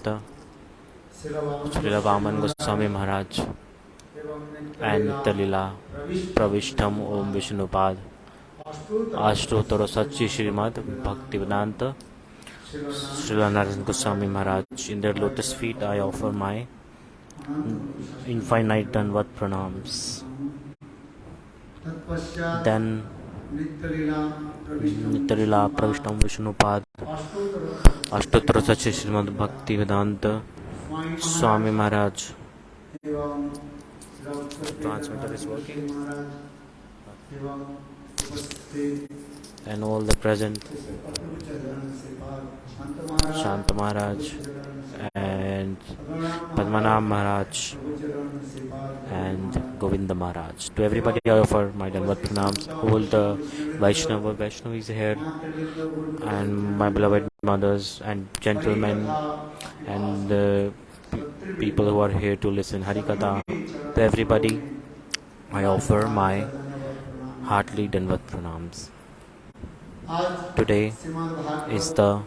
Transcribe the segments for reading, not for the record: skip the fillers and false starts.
Lokanatha, Srila Gosvami Maharaj, and Lila Pravishtam Om Vishnupad Ashtotara Sachi Srimad Bhaktivedanta Srila Narayana Goswami Maharaj. In their lotus feet I offer my infinite Danvat pranams. Then Nityalila Pravishtam Vishnupad Ashtotara Sachi Srimad Bhaktivedanta Swami Maharaj. The transmitter is working, and all the present Shanta Maharaj and Padmanabh Maharaj and Govinda Maharaj. To everybody I offer my Danvat pranams. All the Vaishnavis here, and my beloved mothers and gentlemen, and the people who are here to listen Harikatha. To everybody I offer my heartily Danvat pranams. Today is the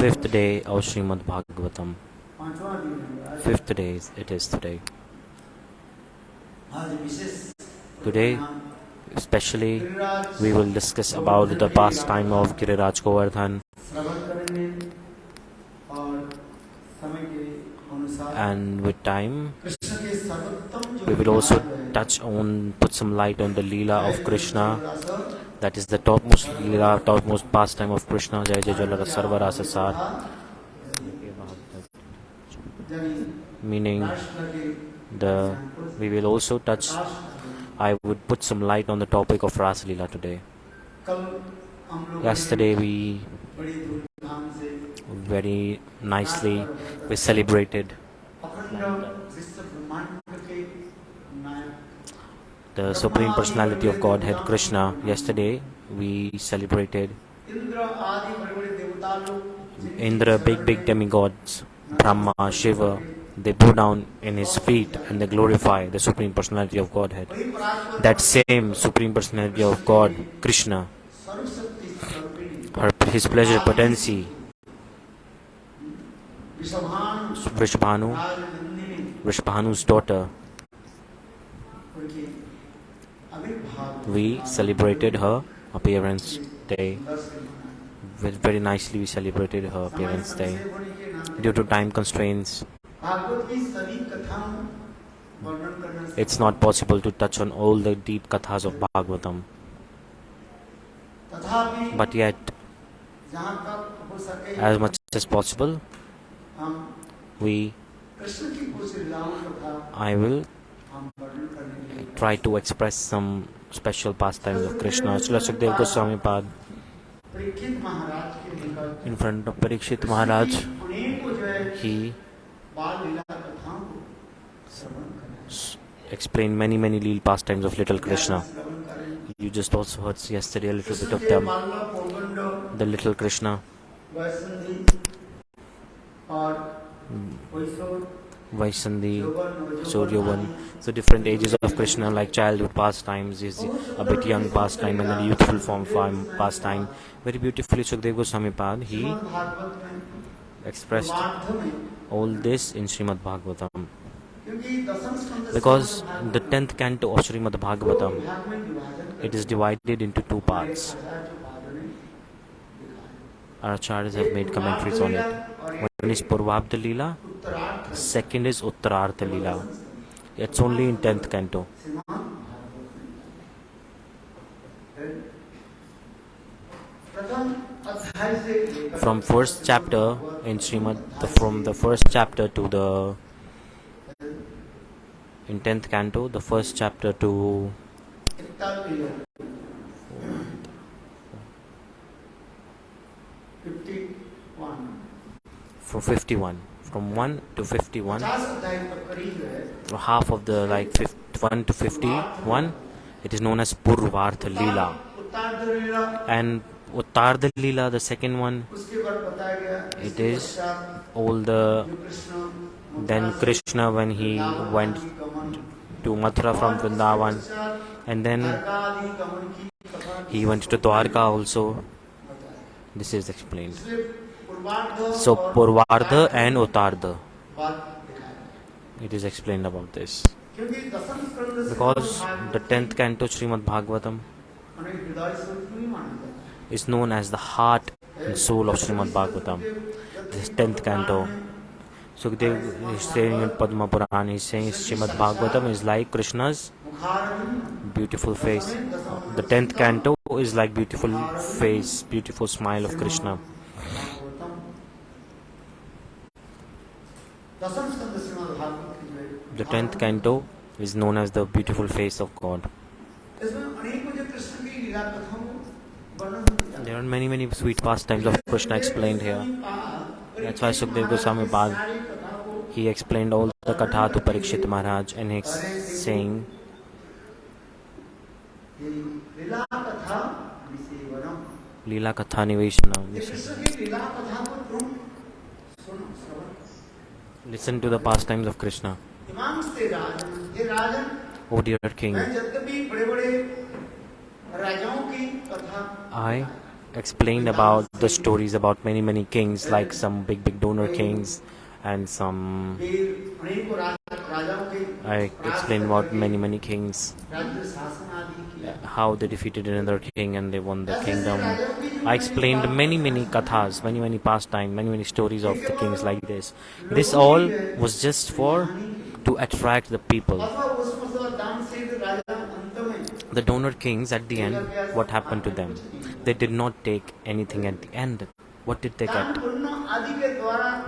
5th day of Srimad Bhagavatam. 5th day it is today. Today especially we will discuss about the pastime of Giriraga Govardhana, and with time we will also put some light on the lila of Krishna, that is the topmost lila, topmost pastime of Krishna. Jai Jai Jai Sarva Rasa Sar, meaning we will also I would put some light on the topic of rasa-lila today. Yesterday we very nicely celebrated the Supreme Personality of Godhead Krishna. Yesterday we celebrated Indra, big demigods, Brahma, Shiva. They bow down in his feet and they glorify the Supreme Personality of Godhead. That same Supreme Personality of God, Krishna, his pleasure potency, Vrishabhanu's daughter, we celebrated her appearance day. Very nicely we celebrated her appearance day. Due to time constraints, it's not possible to touch on all the deep kathas of Bhagavatam. But yet, as much as possible, I will try to express some special pastimes of Krishna. Srila Sukadeva Goswami Pad, in front of Parikshit Maharaj, he explained many lila pastimes of little Krishna. You just also heard yesterday a little bit of them. The little Krishna, Vaisandhi, Suryavan. So different ages of Krishna, like childhood pastimes, is a bit young pastime, and then youthful form pastime. Very beautifully Sukadeva Goswami Pad, he expressed all this in Srimad Bhagavatam. Because the 10th canto of Srimad Bhagavatam, it is divided into two parts. Our acharyas have made commentaries on it. One is Purvabdha Lila, second is Uttarartha Lila. It's only in 10th canto. From first chapter in Srimad, from the first chapter to the in 10th canto, the first chapter to from 51, from 1 to 51, half of the 1 to 51, it is known as Purvartha Lila. And Uttarartha Lila, the second one, it is all the then Krishna when he went to Mathura from Vrindavan, and then he went to Dwarka also. This is explained. So Purvardha and Uttardha, it is explained about this. Because the 10th canto Srimad Bhagavatam is known as the heart and soul of Srimad Bhagavatam. This 10th canto. Sukdev is saying in Padma Purana, he is saying Srimad Bhagavatam is like Krishna's beautiful face. The 10th canto is like beautiful face, beautiful smile of Krishna. The 10th canto is known as the beautiful face of God. There are many sweet pastimes of Krishna explained here. That's why Sukdev Goswami Pad, he explained all the katha to Parikshit Maharaj, and he's saying Lila Katha Niveshana. Listen to the pastimes of Krishna. O dear King, I explained about the stories about many kings, like some big donor kings, and some I explained about many kings, how they defeated another king and they won the kingdom. I explained many kathas, many pastimes, many stories of the kings like this. This all was just to attract the people. The donor kings, at the end, what happened to them? They did not take anything at the end. What did they get?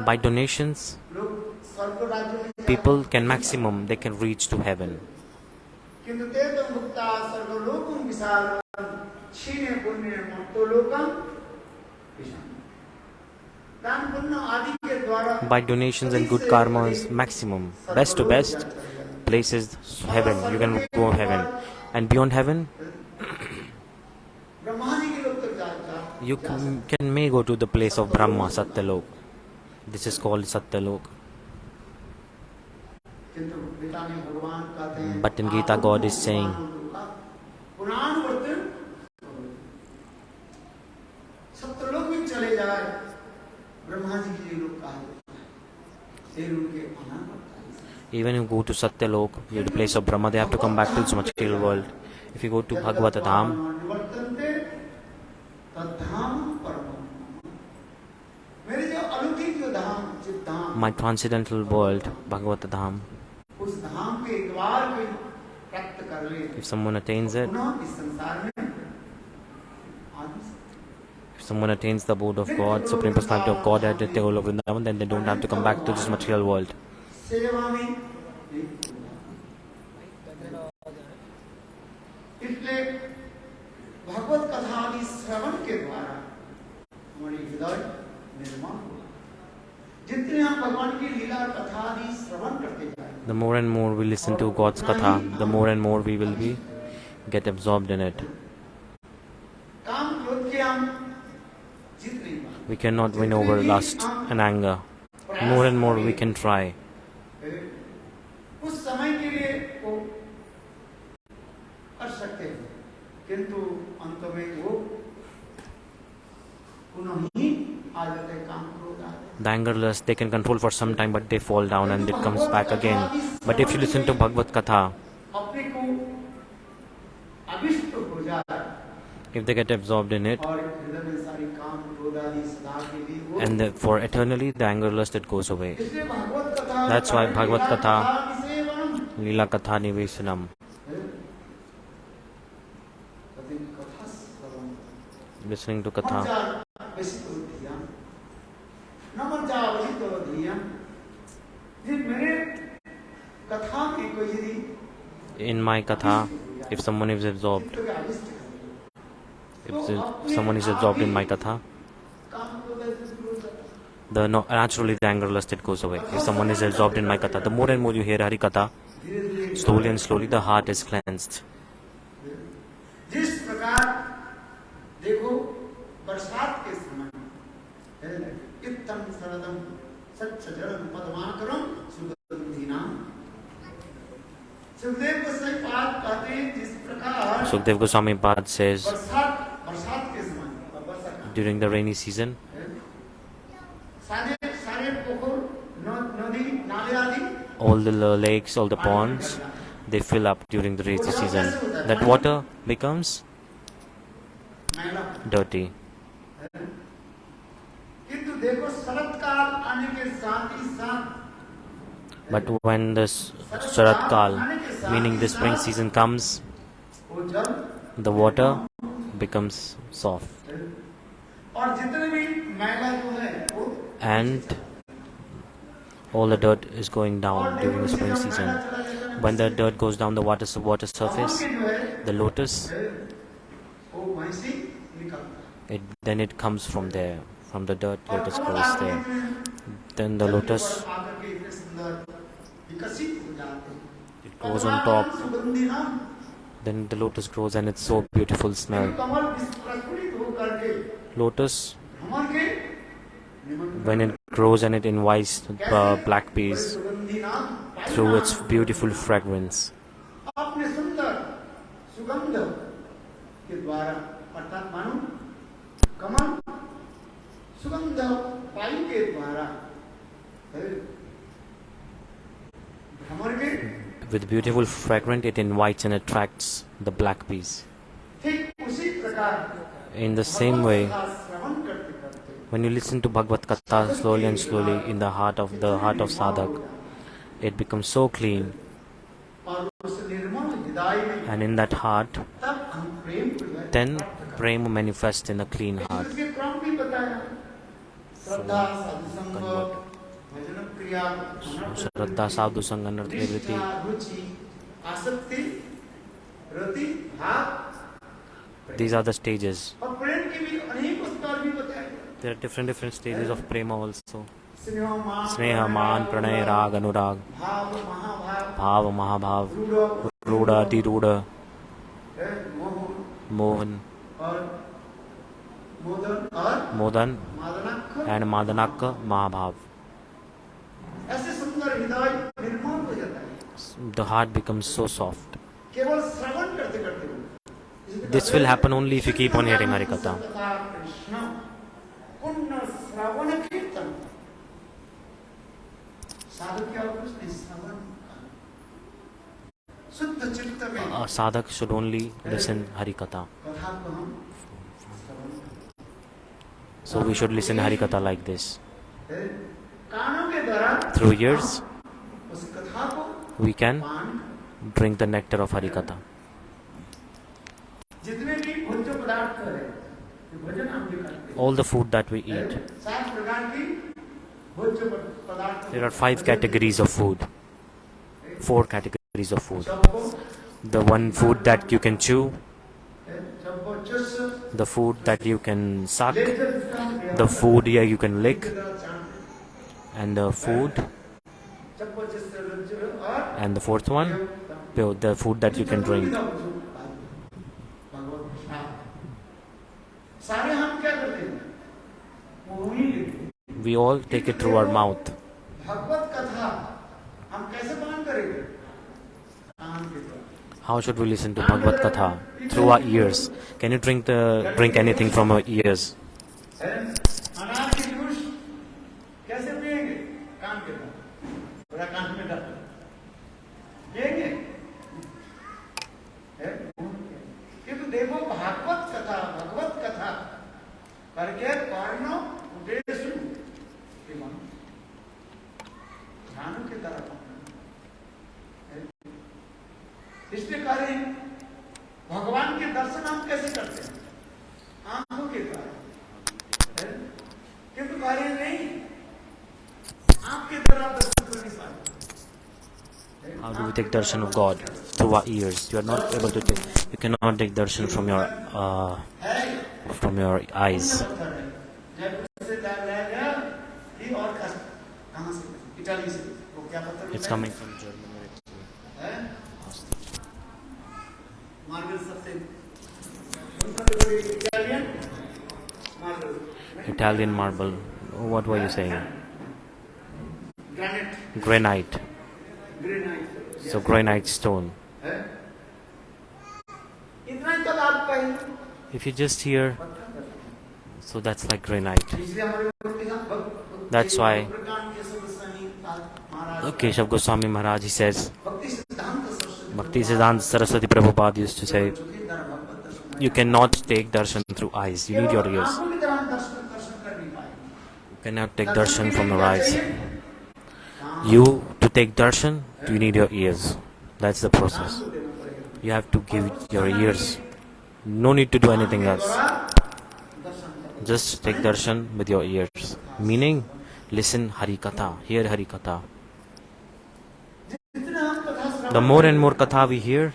By donations, people can they can reach to heaven. By donations and good karmas, maximum, best to best, places heaven. You can go heaven. And beyond heaven, you may go to the place of Brahma, Satyalok. This is called Satyalok. But in Gita, God is saying, even if you go to Satyalok, the place of Brahma, they have to come back to this material world. If you go to Bhagavata-dham, my transcendental world, Bhagavata-dham, if someone attains it, if someone attains the abode of God, Supreme Personality of God at the Temple of Vrindavan, then they don't have to come back to this material world. The more and more we listen to God's katha, the more and more we will get absorbed in it. We cannot win over lust and anger. More and more we can try. The anger lust, they can control for some time, but they fall down and it comes back again. But if you listen to Bhagavad-katha, if they get absorbed in it, and for eternally, the anger lust, it goes away. That's why Bhagavad-katha, Lila Katha Nivesanam. Listening to katha. In my katha, if someone is absorbed, in my katha, naturally the anger lust, it goes away. If someone is absorbed in my katha, the more and more you hear Hari Katha, slowly and slowly the heart is cleansed. Sukdev Goswami Pad says, during the rainy season, All the lakes, all the ponds, they fill up during the rainy season. That water becomes dirty. But when the Sharat Kal, meaning the spring season comes, the water becomes soft. And all the dirt is going down during the spring season. When the dirt goes down the water surface, the lotus, it comes from there. From the dirt, lotus grows there. Then the lotus, it grows on top. Then the lotus grows and it's so beautiful smell. Lotus, when it grows and it invites black bees through its beautiful fragrance. With beautiful fragrance, it invites and attracts the black bees. In the same way, when you listen to Bhagavata-katha slowly and slowly in the heart of sadhak, it becomes so clean. And in that heart, then prema manifests in a clean heart. Shraddha, sadhu, sangha, nirvriti. These are the stages. There are different stages of prema also. Sneha, man, pranay, rag, anurag, bhav, mahabhav, ruda, diruda, mohan, modan, and madanaka, mahabhav. The heart becomes so soft. This will happen only if you keep on hearing Harikatha. A sadhak should only listen Harikatha. So we should listen Harikatha like this. Through ears, we can drink the nectar of Harikatha. All the food that we eat. There are 5 categories of food. 4 categories of food. The one food that you can chew, the food that you can suck, the food you can lick, and the food, and the 4th one, the food that you can drink. We all take it through our mouth. How should we listen to Bhagavad-katha? Through our ears. Can you drink anything from our ears? इसके कारण भगवान के दर्शन हम कैसे करते हैं? आंखों के द्वारा, किंतु कार्य नहीं, आपके द्वारा दर्शन कर नहीं पाते. How do we take darshan of God? Through our ears. You are not able to take. You cannot take darshan from your eyes. It's coming from Germany. Italian marble. What were you saying? Granite. So granite stone. If you just hear, so that's like granite. That's why Keshav Goswami Maharaj, he says, Bhakti Siddhanta Saraswati Prabhupada used to say, you cannot take darshan through eyes, you need your ears. You cannot take darshan from your eyes. To take darshan, you need your ears. That's the process. You have to give your ears. No need to do anything else. Just take darshan with your ears. Meaning, listen Hari Katha, hear Hari Katha. The more and more Katha we hear,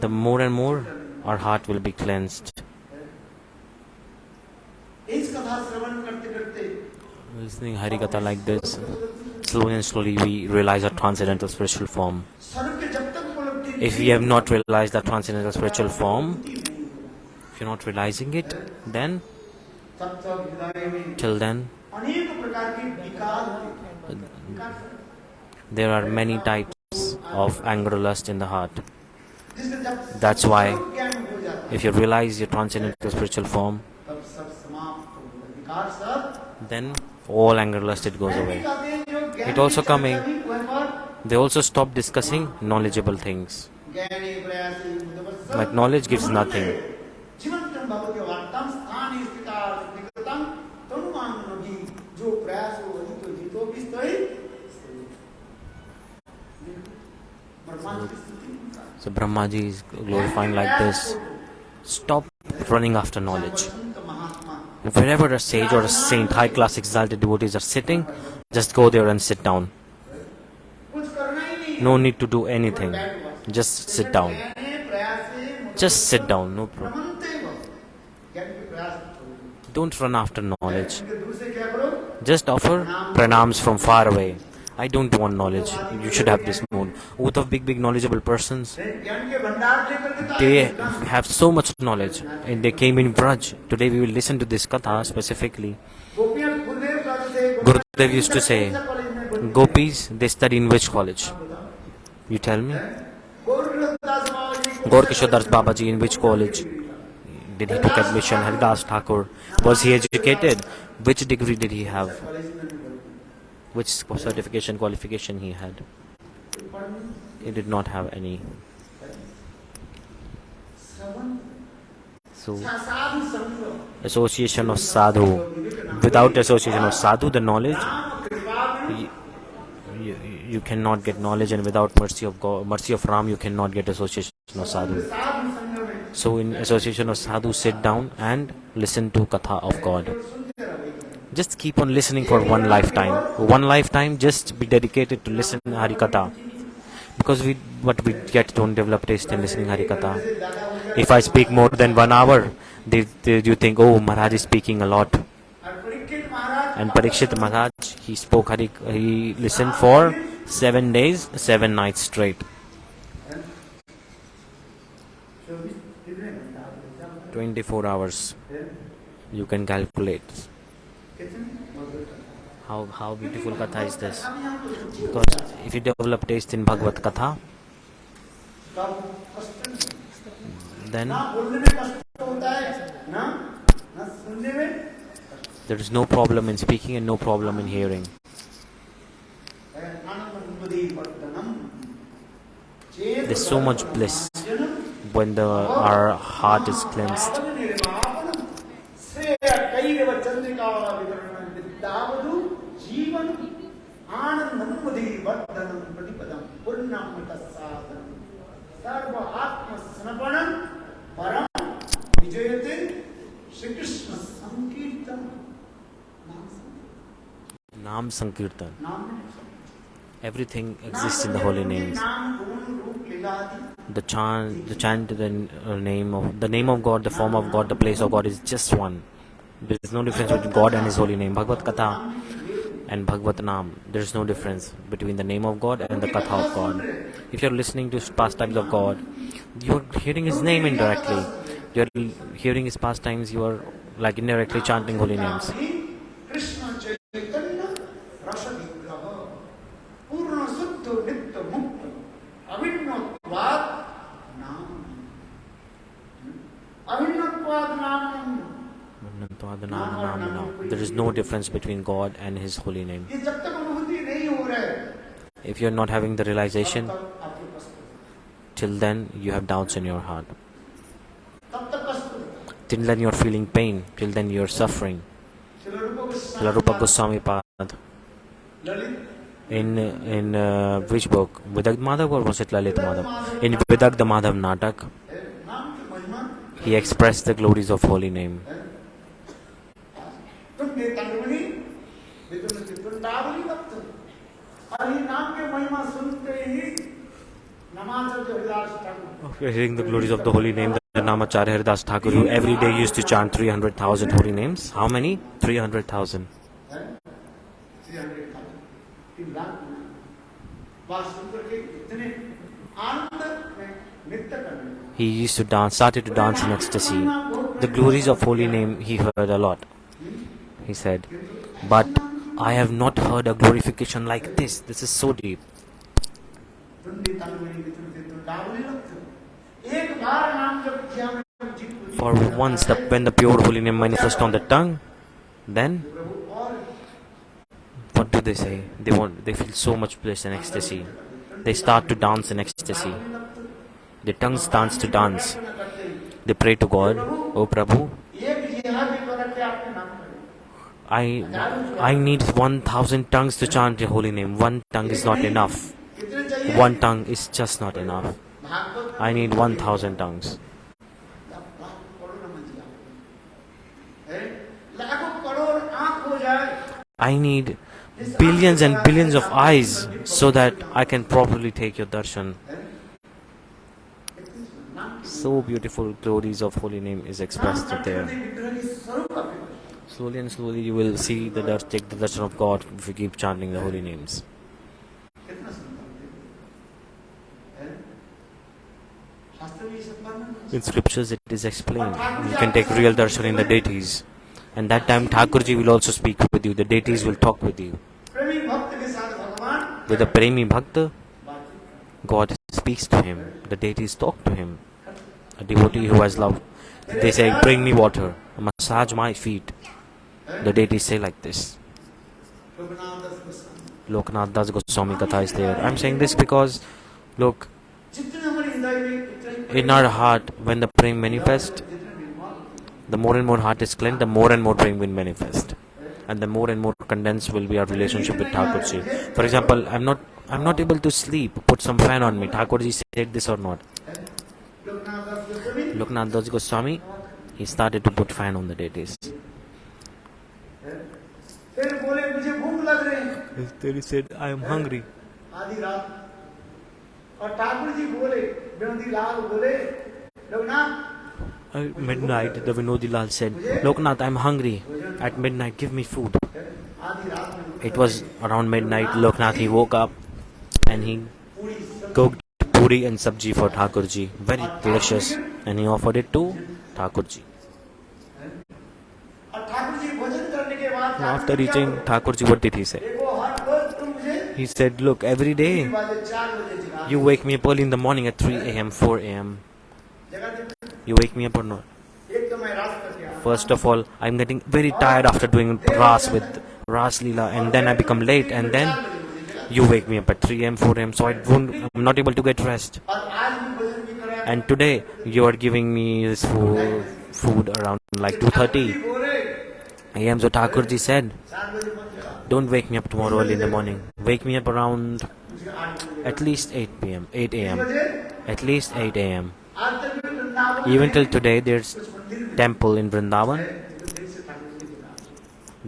the more and more our heart will be cleansed. Listening Hari Katha like this, slowly and slowly we realize our transcendental spiritual form. If we have not realized that transcendental spiritual form, if you're not realizing it, then till then there are many types of anger or lust in the heart. That's why if you realize your transcendental spiritual form, then all anger lust, it goes away. It also coming, they also stop discussing knowledgeable things. Like knowledge gives nothing. So Brahmaji is glorifying like this. Stop running after knowledge. Wherever a sage or a saint, high class exalted devotees are sitting, just go there and sit down. No need to do anything. Just sit down. Just sit down, no problem. Don't run after knowledge. Just offer pranams from far away. I don't want knowledge. You should have this mood. Both of big knowledgeable persons, they have so much knowledge and they came in Braj. Today we will listen to this katha specifically. Gurudev used to say, Gopis, they study in which college? You tell me. Gaur Kishore Das Babaji, in which college did he took admission? Haridas Thakur, was he educated? Which degree did he have? Which certification, qualification he had? He did not have any. So, association of sadhu. Without association of sadhu, the knowledge, you cannot get knowledge, and without mercy of God, mercy of Ram, you cannot get association of sadhu. So in association of sadhu, sit down and listen to katha of God. Just keep on listening for one lifetime. One lifetime, just be dedicated to listen Hari Katha. Because what we get don't develop taste in listening Hari Katha. If I speak more than 1 hour, you think, oh, Maharaj is speaking a lot. And Parikshit Maharaj, he listened for 7 days, 7 nights straight. 24 hours. You can calculate. How beautiful katha is this? Because if you develop taste in Bhagavata-katha, then there is no problem in speaking and no problem in hearing. There's so much bliss when our heart is cleansed. Nam Sankirtan. Everything exists in the holy names. The chant, the name of God, the form of God, the place of God is just one. There is no difference between God and His holy name. Bhagavad-katha and Bhagavad-nam, there is no difference between the name of God and the katha of God. If you are listening to pastimes of God, you are hearing His name indirectly. You are hearing His pastimes, you are like indirectly chanting holy names. Nama Namana. There is no difference between God and His holy name. ये जब तक अनुभूति नहीं हो रहा है, If you are not having the realization, तब तक आपको कष्ट होता till then you have doubts in your heart. है, तब तक कष्ट होता है। Till then you are feeling pain. Till then you are suffering. Srila Rupa Goswami Pad. Lalit In which book? Vidagdha Madhav or was it Lalit Madhav? In Vidagdha Madhav Natak, नाम की महिमा he expressed the glories of holy name. तुम नेतांगमणि विदुर चित्रंदावली भक्त और ये नाम के महिमा सुनते ही नमाज Haridas Thakur After hearing the glories of the holy name, the Namacharya Haridas Thakur, who every day used to chant 300,000 holy names. How many? 300,000. 3 lakh बात सुनकर के इतने आनंद में नृत्य करने He used to dance, started to dance in ecstasy. The glories of holy name he heard a lot. He said, but I have not heard a glorification like this. This is so deep. तुम नेतांगमणि विदुर चित्रंदावली भक्त एक बार नाम जब किया में जीत For once, when the pure holy name manifests on the tongue, then what do they say? They feel so much bliss and ecstasy. They start to dance in ecstasy. Their tongues starts to dance. They pray to God, "Oh Prabhu, एक जिहा भी कर के आपके नाम करें I need 1,000 tongues to chant your holy name. One tongue is not enough. कितने चाहिए One tongue is just not enough. Bhagavat I need 1,000 tongues. लाखों करोड़ न मंजिला है, लाखों करोड़ आंख हो जाए, I need billions and billions of eyes so that I can properly take your darshan. So beautiful glories of holy name is expressed there. विग्रह के स्वरूप का विवरण। Slowly and slowly you will see take the darshan of God if you keep chanting the holy names. कितना सुंदर है, शास्त्र में ये सब वर्णन है। In scriptures it is explained. You can take real darshan in the deities. And that time Thakurji will also speak with you. The deities will talk with you. प्रेमी भक्त के साथ भगवान With a premi bhakta, बातचीत God speaks to him. The deities talk to him. A devotee who has love, they say, bring me water, massage my feet. The deities say like this. Lokanatha's Gosvami Katha is there. I'm saying this because, look, जितने हमारे हृदय में उतने in our heart, when the prema manifests, जितने निर्मल the more and more heart is cleansed, the more and more prema will manifest. And the more and more condensed will be our relationship with Thakurji. For example, I'm not able to sleep. Put some fan on me. Thakurji said this or not. Lokanatha Goswami, he started to put fan on the deities. फिर बोले मुझे भूख लग रही है Then he said, I am hungry. आधी रात, और ठाकुर जी बोले, विनोदी लाल बोले, Loknath At midnight, the Vinodi Lal said, Lokanath, I am hungry. At midnight, give me food. आधी रात में It was around midnight. Lokanath, he woke up and he पूरी सब cooked puri and sabji for Thakurji. Very delicious. And he offered it to Thakurji. और ठाकुर जी भोजन करने के बाद After eating, Thakurji, what did he say? देखो हर रोज तुम मुझे He said, look, every day 3 बजे 4 बजे जगा you wake me up early in the morning at 3 a.m., 4 a.m. जगा देते। You wake me up or not? एक तो मैं रात करके आया, First of all, I'm getting very tired after doing ras with rasa-lila, and then I become late, and then you wake me up at 3 a.m., 4 a.m., so I'm not able to get rest. और आज भी भोजन भी कराया। And today, you are giving me this food around like 2:30 बोले a.m. So Thakurji said, 4 बजे मत जगा, don't wake me up tomorrow early in the morning. Wake me up around मुझे 8 बजे at least 8 p.m., 8 a.m. बजे At least 8 a.m. आज तक भी वृंदावन Even में till today, there's कुछ मंदिर में temple in Vrindavan. जो देर से ठाकुर जी जगा।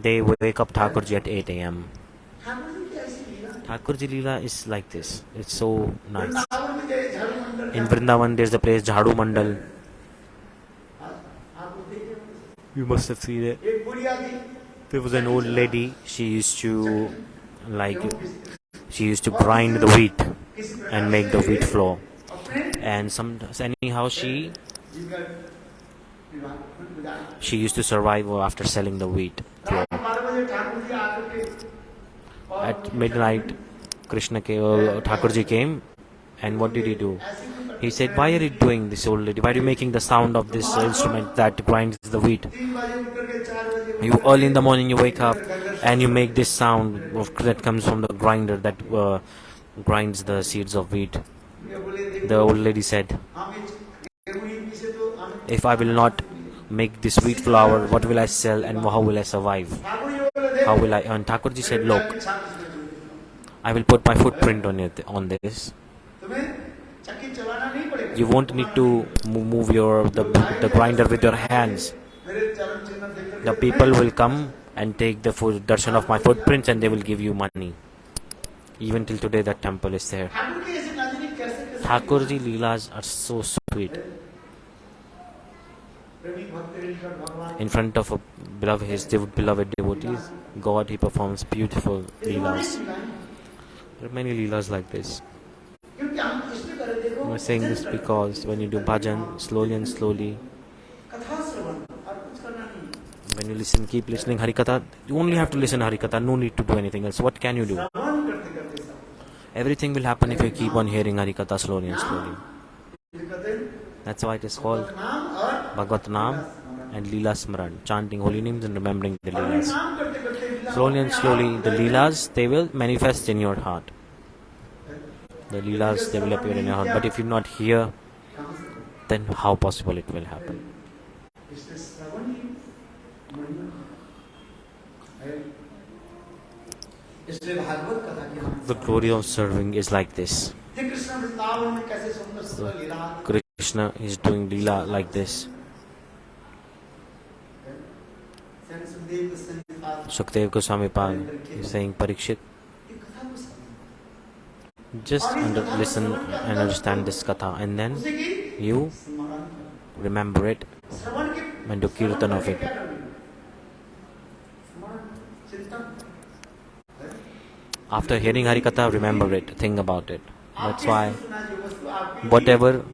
They wake up Thakurji at 8 a.m. Thakur ji की ऐसी लीला, Thakurji Leela is like this. It's so nice. Vrindavan में जय झाड़ू मंडल In Vrindavan, there's the place Jhadu Mandal. आपको देखे होंगे। You must have seen it. एक बुढ़िया थी, There was an old lady. She used to grind the wheat किसी प्रकार and make the wheat flour. अपने And anyhow जीवन विवाह गुजारा। she used to survive after selling the wheat flour. रात 12 बजे ठाकुर जी आकर के और At midnight, Thakurji came, and what did he do? ऐसी क्यों करते He said, why are you doing this, old lady? Why are you making the sound of this instrument that grinds the wheat? 3 बजे उठ करके 4 बजे You early in the morning you wake up and you make this sound that comes from the grinder that grinds the seeds of wheat. The old lady said, if I will not make this wheat flour, what will I sell and how will I survive? How will I earn? Thakurji said, look, I will put my footprint on this. You won't need to move the grinder with your hands. The people will come and take the darshan of my footprints and they will give you money. Even till today that temple is there. Thakurji Leelas are so sweet. In front of his beloved devotees, God, he performs beautiful Leelas. There are many Leelas like this. I'm saying this because when you do bhajan, slowly and slowly, when you listen, keep listening Harikatha, you only have to listen Harikatha, no need to do anything else. What can you do? Everything will happen if you keep on hearing Harikatha slowly and slowly. That's why it is called Bhagavatanam and Leela Smaran, chanting holy names and remembering the Leelas. Slowly and slowly, the Leelas, they will manifest in your heart. The Leelas, they will appear in your heart. But if you not hear, then how possible it will happen? The glory of serving is like this. Krishna is doing Leela like this. Sukdev Goswami Pal is saying, Parikshit, just listen and understand this katha, and then you remember it and do kirtan of it. After hearing Harikatha, remember it, think about it. That's why whatever.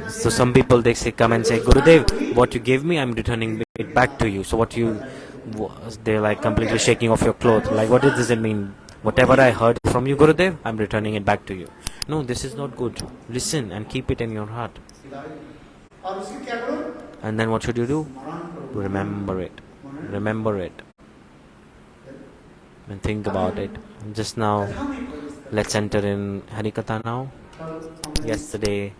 So some people, they come and say, Gurudev, what you gave me, I'm returning it back to you. So they're like completely shaking off your clothes. Like, what does it mean? Whatever I heard from you, Gurudev, I'm returning it back to you. No, this is not good. Listen and keep it in your heart. And then what should you do? Remember it. Remember it. And think about it. Just now, let's enter in Harikatha now. Yesterday,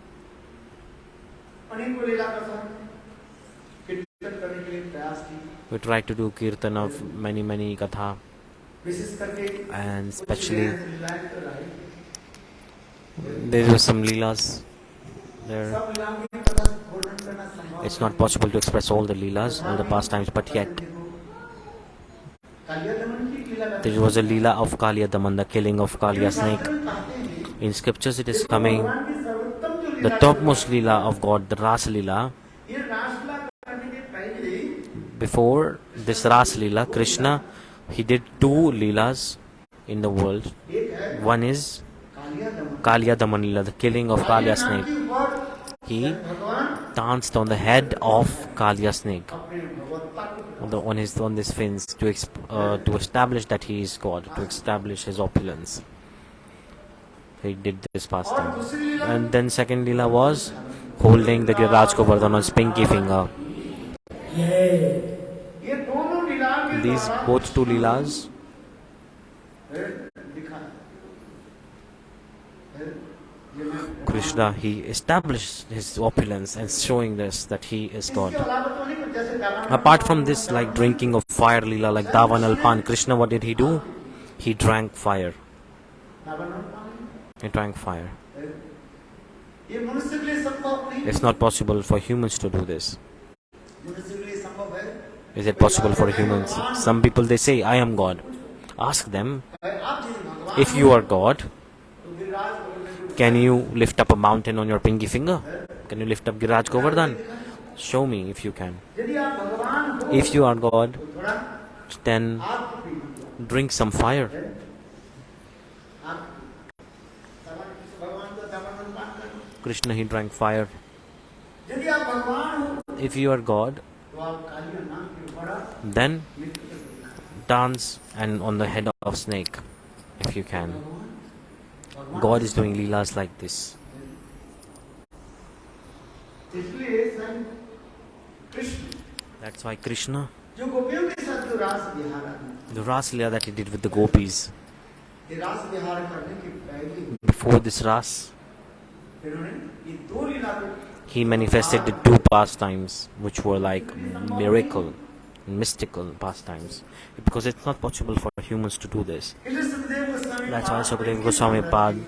we tried to do kirtan of many katha, and especially there were some leelas there. It's not possible to express all the leelas, all the pastimes, but yet there was a lila of Kaliya-damana, the killing of Kaliya snake. In scriptures it is coming, the topmost lila of God, the rasa-lila. Before this rasa-lila, Krishna, he did two leelas in the world. One is Kaliya-damana-lila, the killing of Kaliya snake. He danced on the head of Kaliya snake, on his fins, to establish that he is God, to establish his opulence. He did this pastime. And then second lila was holding the Giriraga Govardhana on his pinky finger. These both two leelas Krishna, he established his opulence and showing this that he is God. Apart from this, like drinking of fire lila, like Davan Alpan, Krishna, what did he do? He drank fire. He drank fire. It's not possible for humans to do this. Is it possible for humans? Some people, they say, I am God. Ask them, if you are God, can you lift up a mountain on your pinky finger? Can you lift up Giriraga Govardhan? Show me if you can. If you are God, then drink some fire. Krishna, he drank fire. If you are God, then dance and on the head of snake, if you can. God is doing leelas like this. That's why Krishna, जो गोपियों के साथ जो रास विहार है, the rasa-lila that he did with the gopis, ये रास विहार करने के पहले before this ras, इन्होंने ये दो लीला को he manifested the two pastimes which were like miracle, mystical pastimes, because it's not possible for humans to do this. That's why Sukadeva Goswami Pad,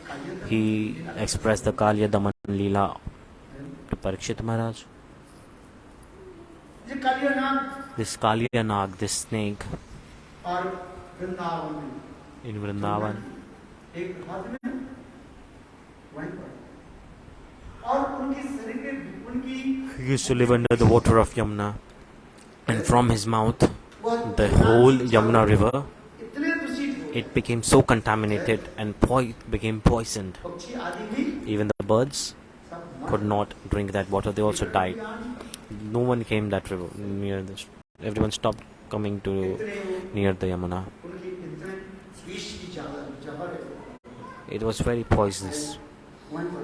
he expressed the Kaliya-damana-lila to Parikshit Maharaj. ये कालिया नाग This Kaliya-nag, this snake और वृंदावन में in Vrindavan, एक हाथ में वहीं पर और उनकी शरीर के उनकी he used to live under the water of Yamuna, and from his mouth, the whole Yamuna river, इतने दूषित हो it became so contaminated and became poisoned. पक्षी आदि भी Even the birds सब could not drink that water, they also died. No one came that river near this. Everyone stopped coming to near the Yamuna. उनकी इतने विष की जहर है It was very poisonous. वहीं पर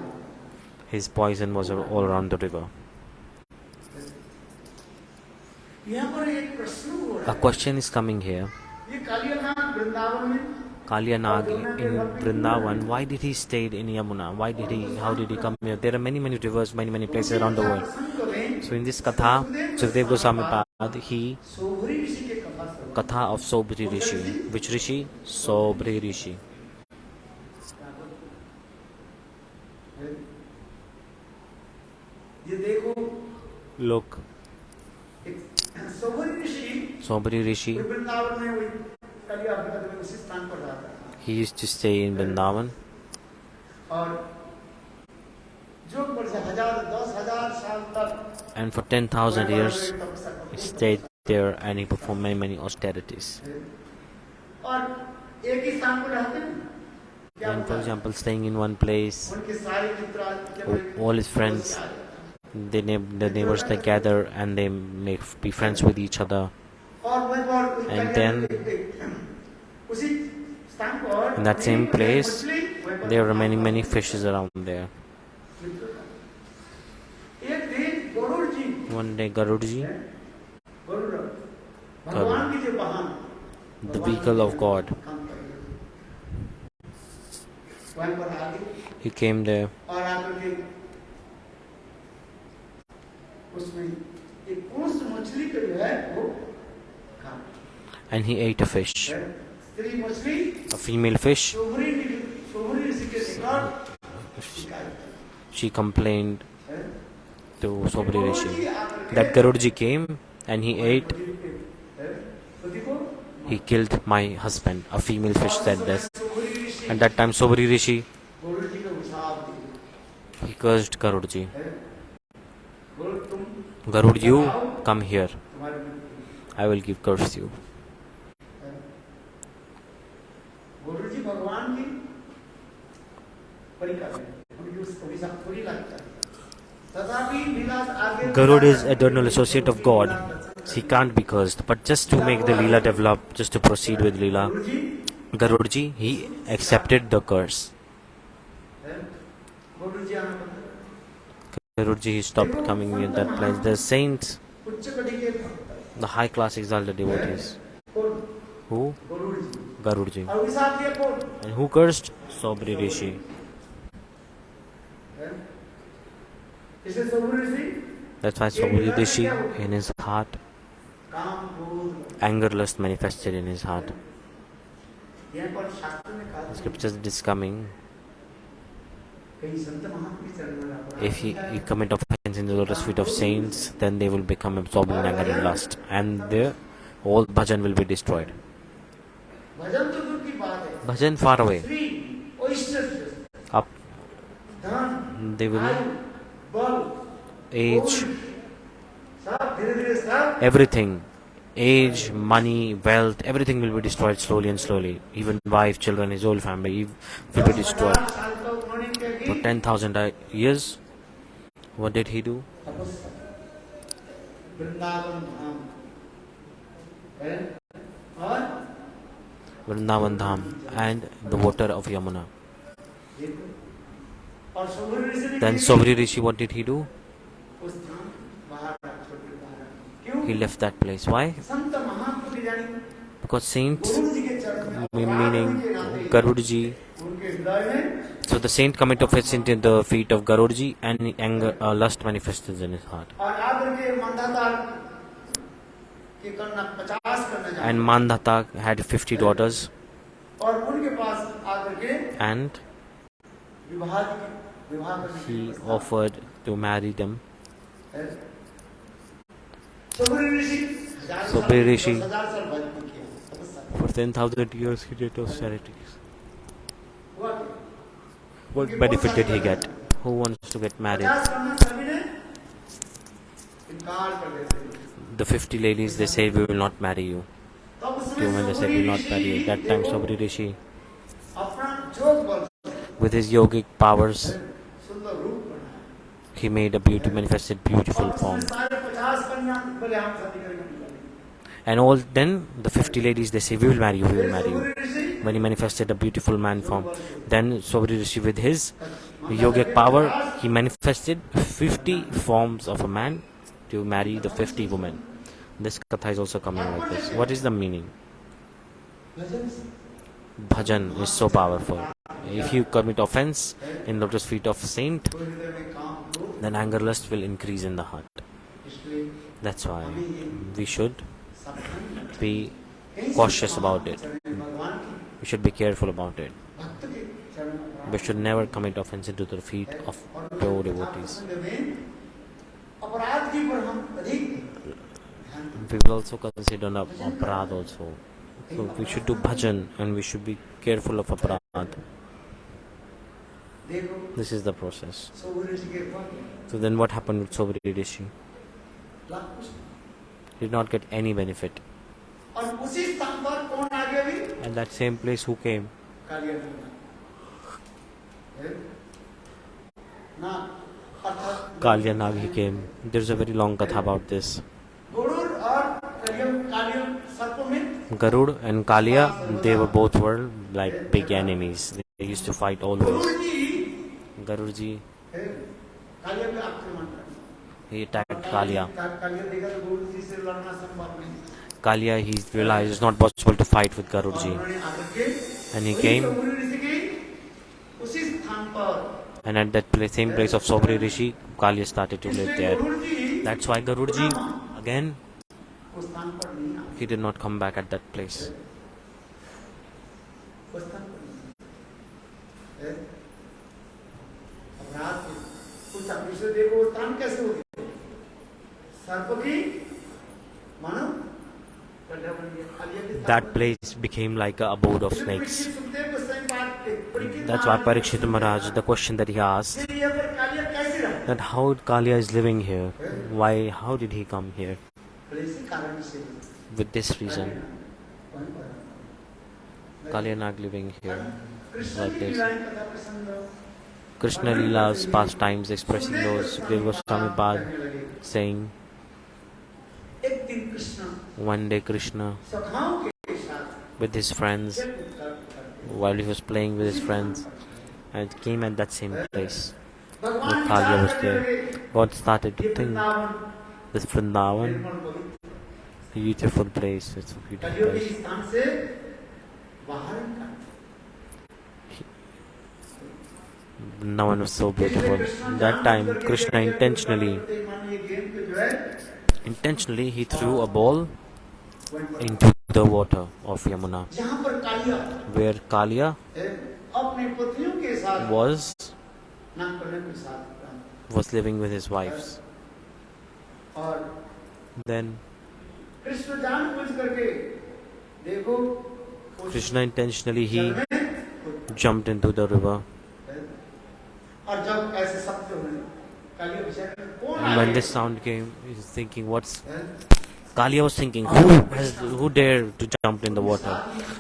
His poison was all around the river. यहाँ पर एक प्रश्न हो रहा A question is coming here. है ये कालिया नाग वृंदावन में Kaliya-nag in Vrindavan, why did he stay in Yamuna? How did he come here? There are many rivers, many places around the world. So in this katha, Sukadeva Goswami Pad, he Saubhari ऋषि के कथा से katha of Saubari Rishi. Which Rishi? Saubari Rishi. ये देखो Look, Saubhari ऋषि Saubari Rishi, Vrindavan में वही कलिया में उसी स्थान पर रहता है he used to stay in Vrindavan, और जो वर्ष 10,000 साल तक and for 10,000 years he stayed there and he performed many austerities. और एक ही स्थान पर रहते हैं क्या And for example, staying in one place, उनके सारे मित्र all his friends, the neighbors, they gather and they be friends with each other. और वहीं पर And then उसी स्थान पर in that same place, there are many fishes around there. एक दिन गरुड़ जी One day, Garuda, गरुड़ भगवान की जो वाहन the vehicle of God, वहीं पर आगे he came there और आकर के उसमें एक पुरुष मछली का जो है वो खा and he ate a fish, स्त्री मछली a female fish. शोभरी ऋषि के निकट She complained to Saubari Rishi that Garuda came and he ate, तो देखो he killed my husband. A female fish said this. At that time, Saubari Rishi, Garuda जी का उछाल दिया he cursed Garuda. Garuda तुम Garuda, you come here. तुम्हारे में I will give curse you. Garuda जी भगवान की परिकर है उनकी उस अभिशाप पूरी लगता है तथापि लीला आगे Garuda is eternal associate of God. He can't be cursed. But just to make the Leela develop, just to proceed with Leela, Garuda ji Garuda, he accepted the curse. Garuda जी आना पड़ता Garuda, he stopped coming near that place. The saints, है उच्च कड़ी के भक्त the high class exalted devotees. कौन Who? Garuda ji Garuda. और अभिशाप दिया कौन And who cursed? Saubari Rishi. इसे सौभरी ऋषि That's why Saubari Rishi, in his heart, काम क्रोध anger lust manifested in his heart. यहाँ पर शास्त्र में कहा The scriptures is coming. कई संत महात्मा चरण में अपराध If you commit offense in the lotus feet of saints, then they will become absorbed in anger and lust, and the whole bhajan will be destroyed. भजन तो दूर की बात है Bhajan far away. श्री ऐश्वर्य Up धन they will आयु बल age, सब धीरे धीरे सब everything, age, money, wealth, everything will be destroyed slowly and slowly. Even wife, children, his whole family will be destroyed. 10,000 साल का उन्होंने क्या की For 10,000 years, what did he do? तपस्या वृंदावन धाम है और Vrindavan Dham and the water of Yamuna. देखो और सौभरी ऋषि ने Then Saubari Rishi, what did he do? उस धाम बाहर छोड़ के बाहर क्यों he left that place. Why? संत महात्मा के जाने Because saints, गुरु जी के चरण में meaning Garudaji, उनके हृदय में so the saint commit offense into the feet of Garudaji, and anger, lust manifested in his heart. और आकर के मंदाता के कन्या 50 करने जाए And Mandhata had 50 daughters, और उनके पास आकर के and विवाह करने he offered to marry them. Saubhari Rishi Saubari Rishi, 10,000 साल भजन किया तपस्या for 10,000 years he did austerities. हुआ क्या? What benefit did he get? Who wants to get married? 50 करना सभी ने इनकार कर देते हैं। The 50 ladies, they say, we will not marry you. तब उसमें The women, they said, we will not marry you. That time Saubari Rishi, अपना जोग बल with his yogic powers, सुंदर रूप बनाया। he made a beauty, manifested beautiful form. सारे 50 कन्या बोले हम शादी करेंगे। And all then the 50 ladies, they say, we will marry you, we will marry you. When he manifested a beautiful man form, then Saubari Rishi, with his yogic power, he manifested 50 forms of a man to marry the 50 women. This katha is also coming like this. What is the meaning? Bhajan is so powerful. If you commit offense in lotus feet of a saint, then anger lust will increase in the heart. That's why we should be cautious about it. We should be careful about it. We should never commit offense into the feet of pure devotees. अपराध की पर हम अधिक We will also consider aparad also. So we should do bhajan and we should be careful of aparad. देखो This is the process. Saubhari ऋषि के ऊपर So then what happened with Saubari Rishi? Lakh कुछ He did not get any benefit. और उसी स्थान पर कौन आ गया भी At that same place who came? ना अर्थात Kaliya he came. There's a very long katha about this. Garuda और कालियम सर्प में Garud and Kaliya, they were like big enemies. They used to fight Garuda always. Ji Garuji, Kaliya पे आक्रमण कर he attacked Kaliya. Kaliya देखा तो गरुड़ जी से लड़ना संभव नहीं Kaliya, he realized it's not possible to fight with Garuji. उन्होंने आकर के And he वही came, सौबरी ऋषि की उसी स्थान पर and at that same place of Saubari Rishi, Kaliya started to live इसलिए there. Garuda ji That's why Garuji, again, उस स्थान पर नहीं आ he did not come back at that place. उस स्थान पर नहीं है अपराध के कुछ अभिषेक देखो स्थान कैसे हो गया सर्प की मानो गड्ढा बन गया कालिया के That place became like a abode of snakes. Sukhdev को सही बात Parikshit That's why Parikshit Maharaj, the question that he asked, फिर ये पर कालिया कैसे रहा that how Kaliya is living here, why, how did he come here? इसी कारण से With this reason, Kaliya Nag living here Krishna like की this. लीलाएं कथा प्रसंग Krishna Lila's pastimes expressing those, Sukadeva Goswami Pad saying, एक दिन कृष्ण one day Krishna, सखाओं के साथ with his friends, while he was playing with his friends, and came at that same place. भगवान Kaliya was विचार there. करने लगे God started to ये think, Vrindavan this Vrindavan, निर्मल पवित्र beautiful place, it's a beautiful कलियों के place. स्थान से बाहर निकाल Vrindavan was so beautiful. That time, Krishna intentionally he threw a ball into the water of Yamuna, जहाँ पर कालिया where Kaliya अपनी पत्नियों के साथ was नागकन्या के साथ was living with his wives. और Then कृष्ण जानबूझ करके देखो उस Krishna intentionally he जल में jumped into the river. और जब ऐसे शब्द हुए कालिया विचार में कौन And when आए? this sound came, he was thinking, what's हैं? Kaliya was thinking, who dared to jump in the water?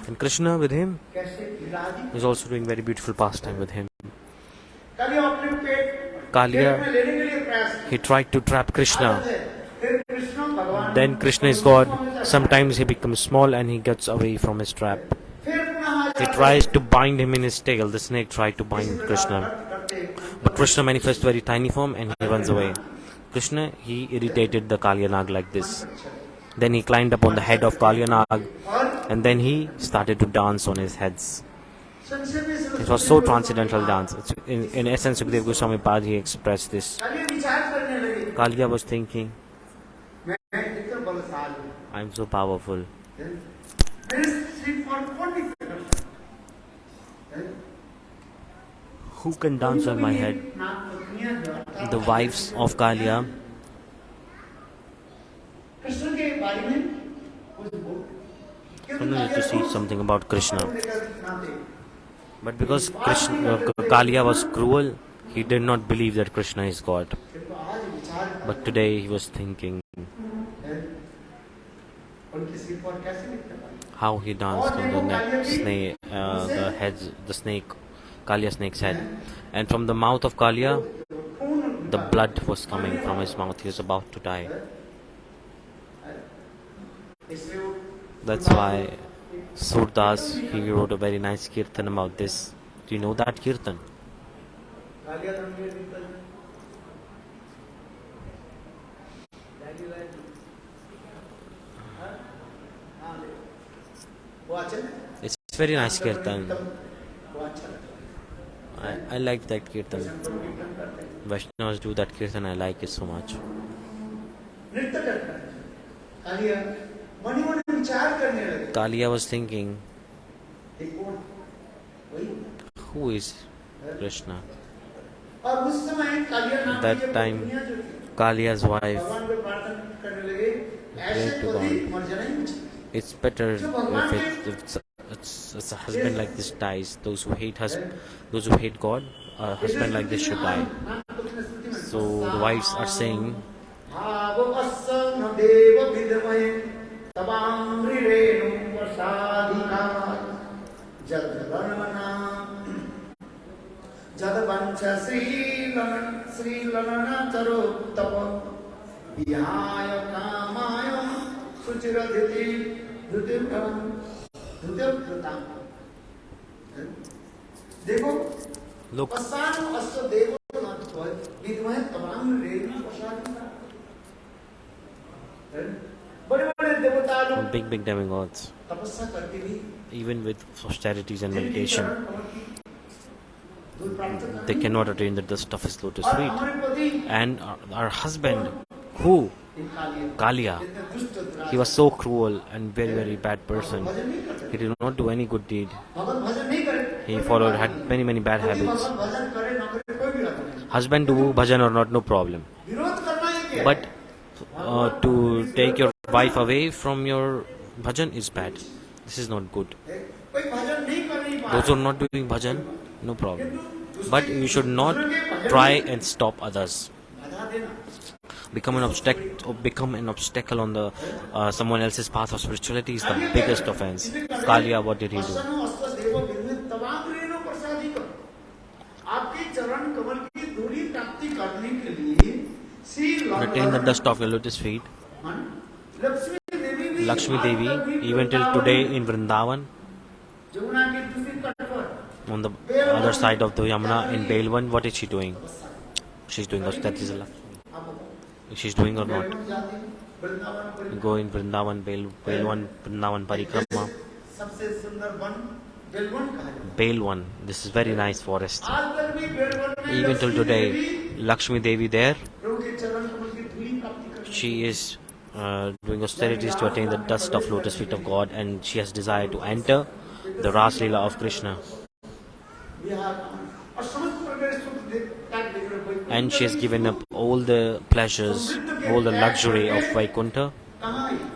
And Krishna with him कैसे Giriraj is also doing very beautiful pastime with him. Kaliya अपने पेट Kaliya, में लेने के लिए प्रयास he tried to trap Krishna. फिर कृष्ण भगवान Then Krishna is God. Sometimes he becomes small and he gets away from his trap. फिर पुनः He tries to bind him in his tail. The snake tried to bind Krishna. But Krishna manifests very tiny form and he runs away. Krishna, he irritated the Kaliya Nag like this. Then he climbed up on the head of Kaliya-nag, and then he started to dance on his heads. It was so transcendental dance. In essence, Sukadeva Goswami Pad, he expressed this. Kaliya was thinking, I'm so powerful. Who can dance on my head? The wives of Kaliya. I need to see something about Krishna. But because Kaliya was cruel, he did not believe that Krishna is God. But today he was thinking how he danced on the neck, snake, the snake, Kaliya snake's head. And from the mouth of Kaliya, the blood was coming from his mouth. He was about to die. That's why Surdas, he wrote a very nice kirtan about this. Do you know that kirtan? It's very nice kirtan. I like that kirtan. Vaishnavas do that kirtan. I like it so much. Kaliya was thinking, who is Krishna? That time, Kaliya's wife prayed to God. It's better if it's a husband like this dies. Those who hate God, a husband like this should die. So the wives are saying, look, big demigods, even with austerities and meditation, they cannot attain the dust of his lotus feet. And our husband, who? Kaliya, he was so cruel and very bad person. He did not do any good deed. He had many bad habits. Husband do bhajan or not, no problem. But to take your wife away from your bhajan is bad. This is not good. Those who are not doing bhajan, no problem. But you should not try and stop others. Become an obstacle on the someone else's path of spirituality is the biggest offense. Kaliya, what did he do? Retain the dust of your lotus feet. Lakshmi Devi, even till today in Vrindavan, on the other side of the Yamuna in Belwan, what is she doing? She's doing austerities. She's doing or not? Go in Vrindavan, Belwan, Vrindavan Parikrama. Belwan, this is very nice forest. Even till today, Lakshmi Devi there, she is doing austerities to attain the dust of lotus feet of God, and she has desire to enter the rasa-lila of Krishna. And she has given up all the pleasures, all the luxury of Vaikuntha,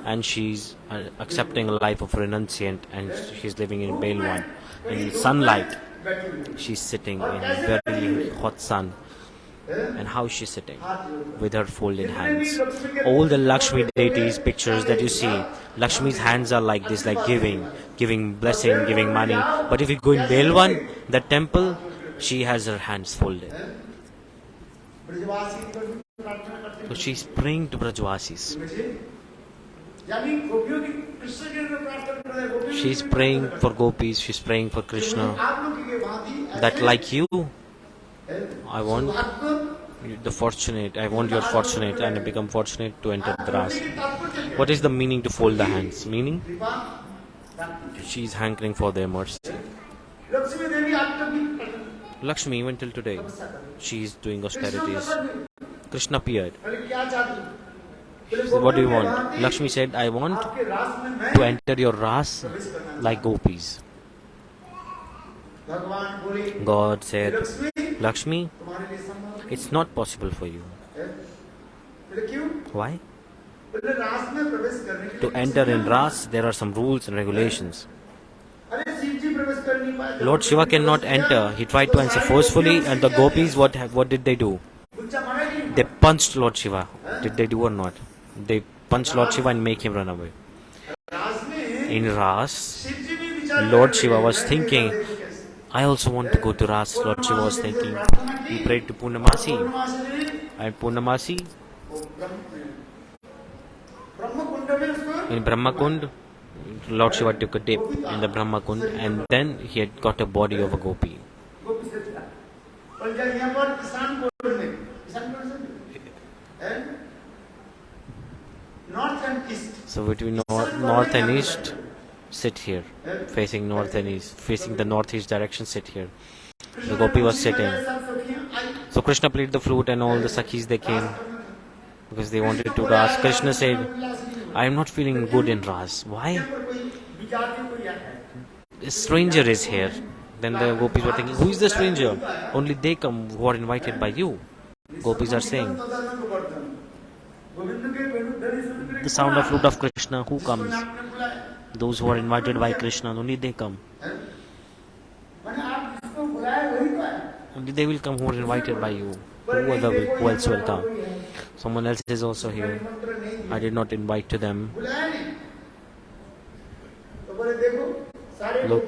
and she's accepting a life of renunciant, and she's living in Belwan. In sunlight, she's sitting in very hot sun. And how is she sitting? With her folded hands. All the Lakshmi deities pictures that you see, Lakshmi's hands are like this, like giving blessing, giving money. But if you go in Belwan, the temple, she has her hands folded. So she's praying to Brajvasis. She's praying for gopis, she's praying for Krishna. That like you, I want the fortunate, I want your fortunate, and I become fortunate to enter the ras. What is the meaning to fold the hands? Meaning, she is hankering for their mercy. Lakshmi, even till today, she is doing austerities. Krishna appeared. He said, what do you want? Lakshmi said, I want to enter your ras like gopis. God said, Lakshmi, it's not possible for you. Why? To enter in ras, there are some rules and regulations. Lord Shiva cannot enter. He tried to answer forcefully, and the gopis, what did they do? They punched Lord Shiva. Did they do or not? They punched Lord Shiva and make him run away. In ras, Lord Shiva was thinking, I also want to go to ras. Lord Shiva was thinking. He prayed to Purnamasi. And Purnamasi, in Brahmakund, Lord Shiva took a dip in the Brahmakund, and then he had got a body of a gopi. So between north and east, sit here. Facing north and east, facing the northeast direction, sit here. The gopi was sitting. So Krishna played the flute, and all the sakhis, they came because they wanted to ras. Krishna said, I am not feeling good in ras. Why? A stranger is here. Then the gopis were thinking, who is the stranger? Only they come who are invited by you. Gopis are saying, the sound of flute of Krishna, who comes? Those who are invited by Krishna, only they come. Only they will come who are invited by you. Who else will come? Someone else is also here. I did not invite to them. Look,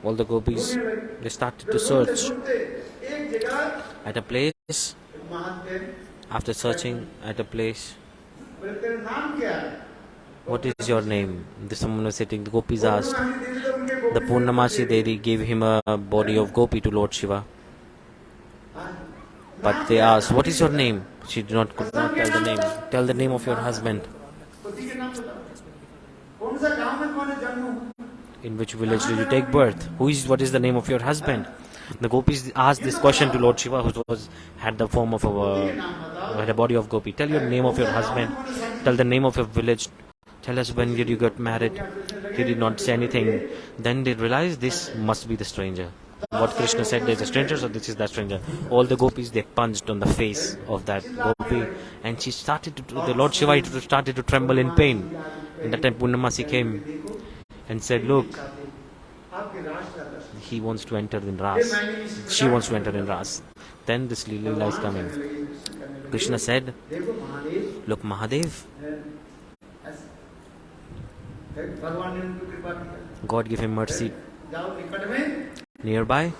all the gopis, they started to search at a place. After searching at a place, what is your name? Someone was sitting, the gopis asked. The Purnamasi Devi gave him a body of gopi to Lord Shiva. But they asked, what is your name? She could not tell the name. Tell the name of your husband. In which village did you take birth? What is the name of your husband? The gopis asked this question to Lord Shiva, who had the form of had a body of gopi. Tell your name of your husband. Tell the name of your village. Tell us when did you get married. He did not say anything. Then they realized this must be the stranger. What Krishna said, there is a stranger, so this is that stranger. All the gopis, they punched on the face of that gopi, and the Lord Shiva started to tremble in pain. And that time Purnamasi came and said, look, he wants to enter in ras. She wants to enter in ras. Then this lila is coming. Krishna said, look, Mahadev, God give him mercy. Nearby,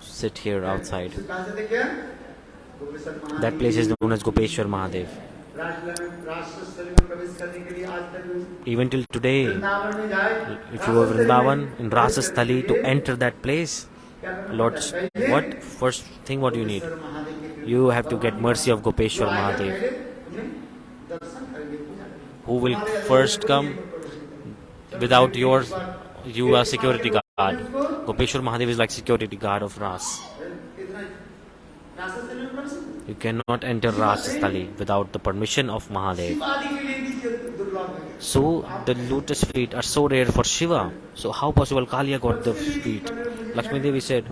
sit here outside. That place is known as Gopeshwar Mahadev. Even till today, if you are Vrindavan, in Rasa-stali, to enter that place, Lord, first thing what you need? You have to get mercy of Gopeshwar Mahadev. Who will first come? Without you are security guard. Gopeshwar Mahadev is like security guard of Ras. You cannot enter Rasa-stali without the permission of Mahadev. So the lotus feet are so rare for Shiva. So how possible Kaliya got the feet? Lakshmi Devi said,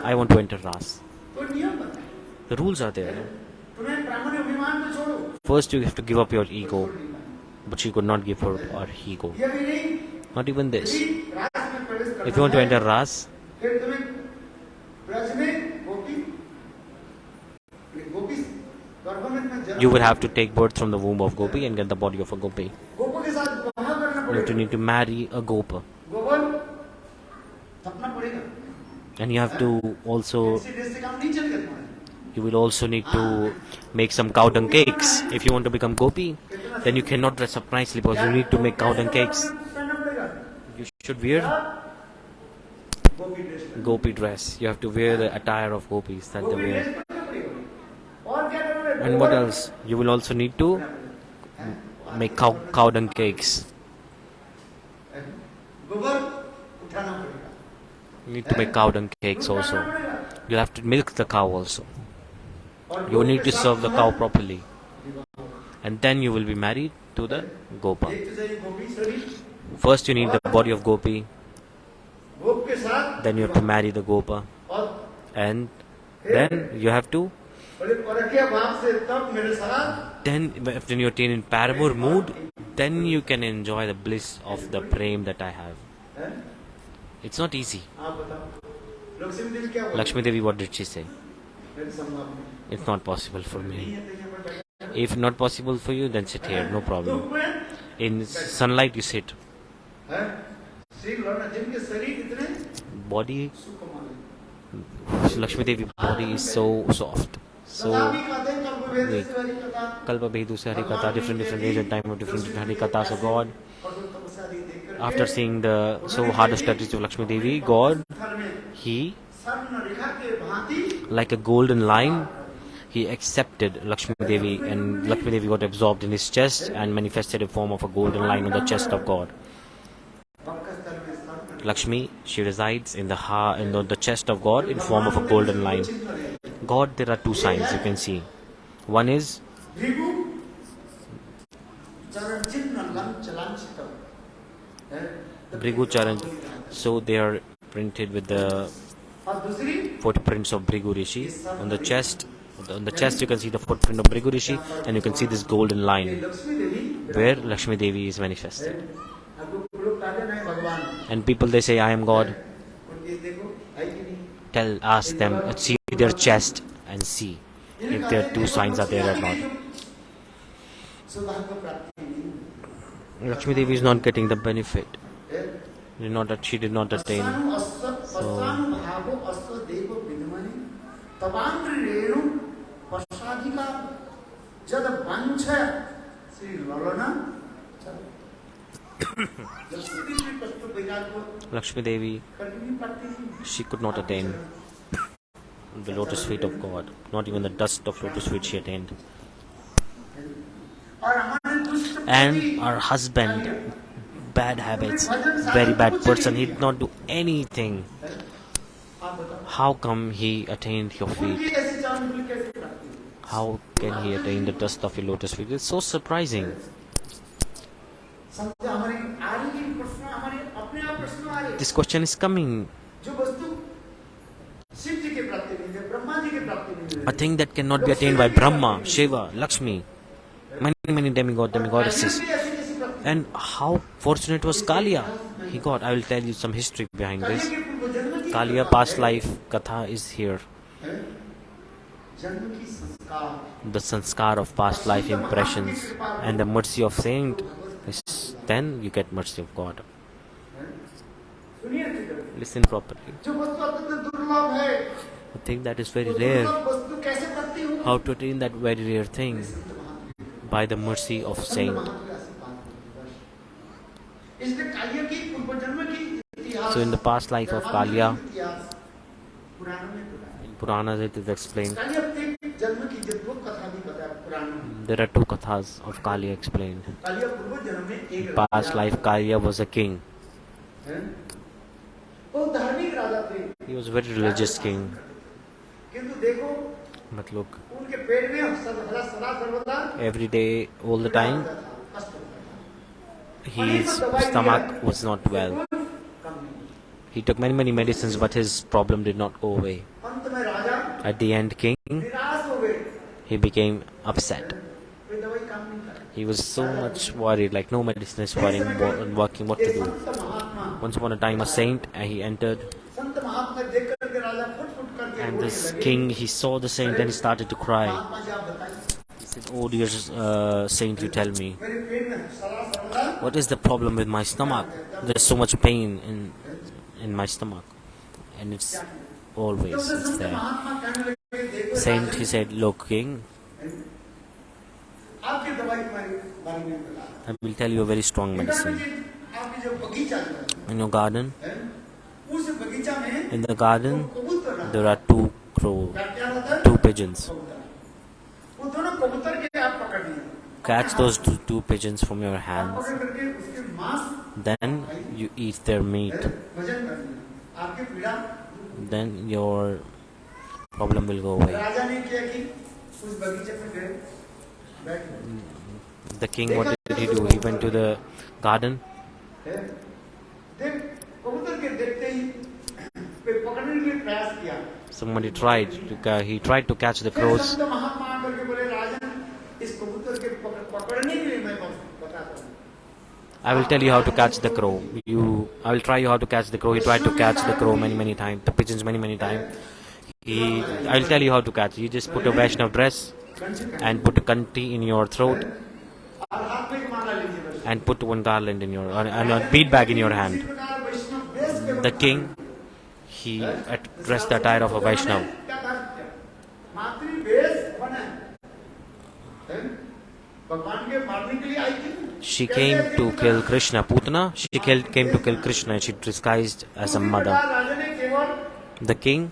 I want to enter Ras. The rules are there. First you have to give up your ego. But she could not give her ego. Not even this. If you want to enter Ras, you will have to take birth from the womb of Gopi and get the body of a Gopi. You need to marry a Gopa. And you have to also, you will also need to make some cow dung cakes. If you want to become Gopi, then you cannot dress up nicely because you need to make cow dung cakes. You should wear Gopi dress. You have to wear the attire of Gopis that they wear. And what else? You will also need to make cow dung cakes. You need to make cow dung cakes also. You'll have to milk the cow also. You need to serve the cow properly. And then you will be married to the Gopa. First you need the body of Gopi. Then you have to marry the Gopa. And then you have to then when you attain in paramour mood, then you can enjoy the bliss of the prem that I have. It's not easy. Lakshmi Devi, what did she say? It's not possible for me. If not possible for you, then sit here, no problem. In sunlight you sit. Body, Lakshmi Devi body is so soft, so weak. Kalpa Bedu se Harikatha, different age and time of different Harikathas of God. After seeing the so hard strategy of Lakshmi Devi, God, he, like a golden line, he accepted Lakshmi Devi, and Lakshmi Devi got absorbed in his chest and manifested a form of a golden line on the chest of God. Lakshmi, she resides in the chest of God in form of a golden line. God, there are two signs you can see. One is Bhrigu Charan. So they are printed with the footprints of Bhrigu Rishi on the chest. On the chest you can see the footprint of Bhrigu Rishi, and you can see this golden line where Lakshmi Devi is manifested. And people, they say, I am God. Ask them, see their chest and see if their two signs are there or not. Lakshmi Devi is not getting the benefit. She did not attain. So, Lakshmi Devi, she could not attain the lotus feet of God. Not even the dust of lotus feet she attained. And her husband, bad habits, very bad person, he did not do anything. How come he attained your feet? How can he attain the dust of your lotus feet? It's so surprising. This question is coming. A thing that cannot be attained by Brahma, Shiva, Lakshmi, many demigoddesses. And how fortunate was Kaliya? He got. I will tell you some history behind this. Kaliya past life katha is here. The sanskar of past life impressions and the mercy of saint. Then you get mercy of God. Listen properly. A thing that is very rare. How to attain that very rare thing? By the mercy of saint. So in the past life of Kaliya, in Puranas it is explained. There are two kathas of Kaliya explained. In past life, Kaliya was a king. He was a very religious king. But look, every day, all the time, his stomach was not well. He took many medicines, but his problem did not go away. At the end, king, he became upset. He was so much worried, like no medicine is working, what to do. Once upon a time, a saint, he entered. And this king, he saw the saint and he started to cry. He said, oh dear saint, you tell me, what is the problem with my stomach? There's so much pain in my stomach. And it's there. Saint, he said, look king, I will tell you a very strong medicine. In your garden, in the garden, there are two pigeons. catch those two pigeons from your hands. पकड़ करके उसके मांस Then you eat their meat. भजन करना, आपकी पीड़ा। Then your problem will go away. राजा ने क्या की, उस बगीचे में गए, बैठे। The king, what did he do? He went to the garden. देख कबूतर के देखते ही पकड़ने के लिए प्रयास किया। Somebody he tried to catch the crows. संत महात्मा आकर के बोले, राजन इस कबूतर के पकड़ने के लिए मैं बताता हूँ। I will tell you how to catch the crow. I will try you how to catch the crow. He tried to catch the crow many times, the pigeons many times. I will tell you how to catch. You just put a Vaishnav dress and put a kanti in your throat and put one garland in your and a bead bag in your hand. The king, he dressed the attire of a Vaishnav. She came to kill Krishna. Putana, she came to kill Krishna. She disguised as a mother. The king,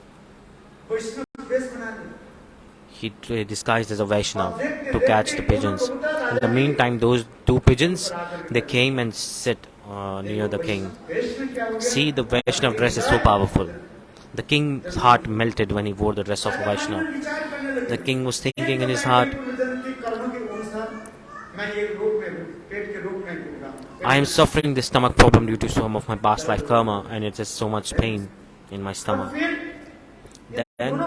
he disguised as a Vaishnav to catch the pigeons. In the meantime, those two pigeons, they came and sat near the king. See, the Vaishnav dress is so powerful. The king's heart melted when he wore the dress of a Vaishnav. The king was thinking in his heart, I am suffering this stomach problem due to some of my past life karma, and it is so much pain in my stomach. Then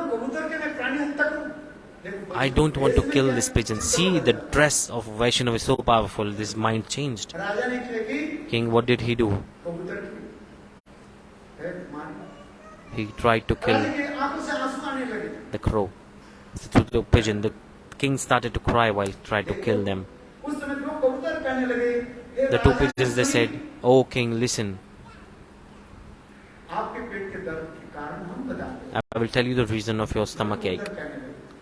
I don't want to kill this pigeon. See, the dress of Vaishnav is so powerful. His mind changed. King, what did he do? He tried to kill the crow, the pigeon. The king started to cry while he tried to kill them. The two pigeons, they said, "Oh king, listen. I will tell you the reason of your stomach ache."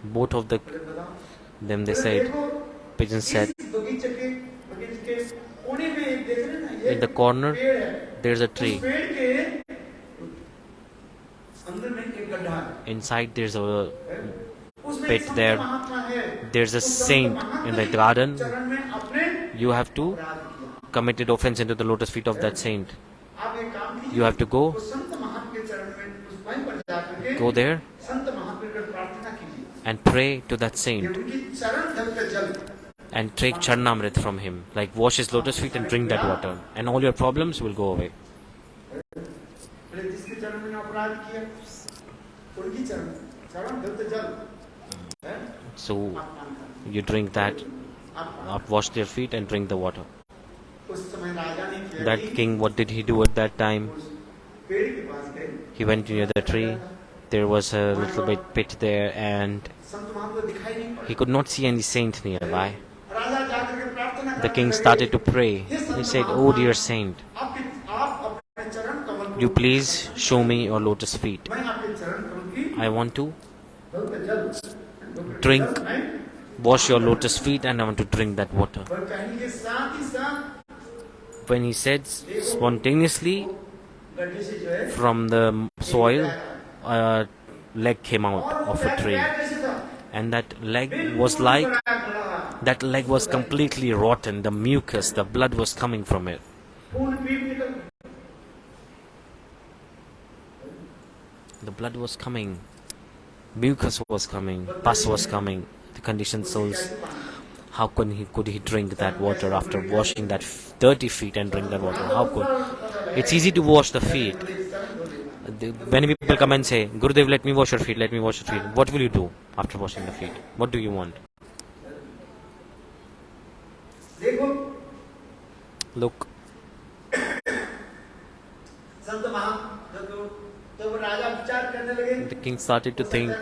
Both of them, they said, pigeons said, in the corner there's a tree. Inside there's a pit there. There's a saint in the garden. You have to commit offense into the lotus feet of that saint. You have to go there and pray to that saint and take charnamrit from him, like wash his lotus feet and drink that water, and all your problems will go away. So you drink that, wash their feet and drink the water. That king, what did he do at that time? He went near the tree. There was a little bit pit there, and he could not see any saint nearby. The king started to pray. He said, "Oh dear saint, you please show me your lotus feet. I want to wash your lotus feet, and I want to drink that water." When he said, spontaneously from the soil, a leg came out of a tree, and that leg was completely rotten. The mucus, the blood was coming from it. The blood was coming, mucus was coming, pus was coming. The conditioned souls, how could he drink that water after washing that dirty feet and drink that water? How could? It's easy to wash the feet. Many people come and say, "Gurudev, let me wash your feet, let me wash your feet." What will you do after washing the feet? What do you want? Look. The king started to think,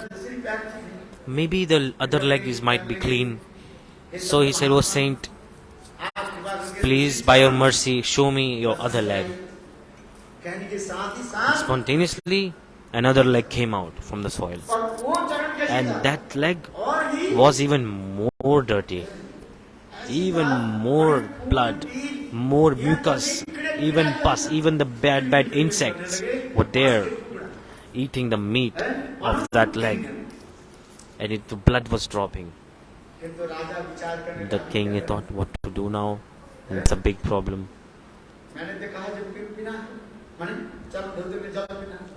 maybe the other leg might be clean. So he said, "Oh saint, please by your mercy show me your other leg." Spontaneously another leg came out from the soil, and that leg was even more dirty, even more blood, more mucus, even pus, even the bad insects were there eating the meat of that leg, and the blood was dropping. The king thought, what to do now? And it's a big problem. I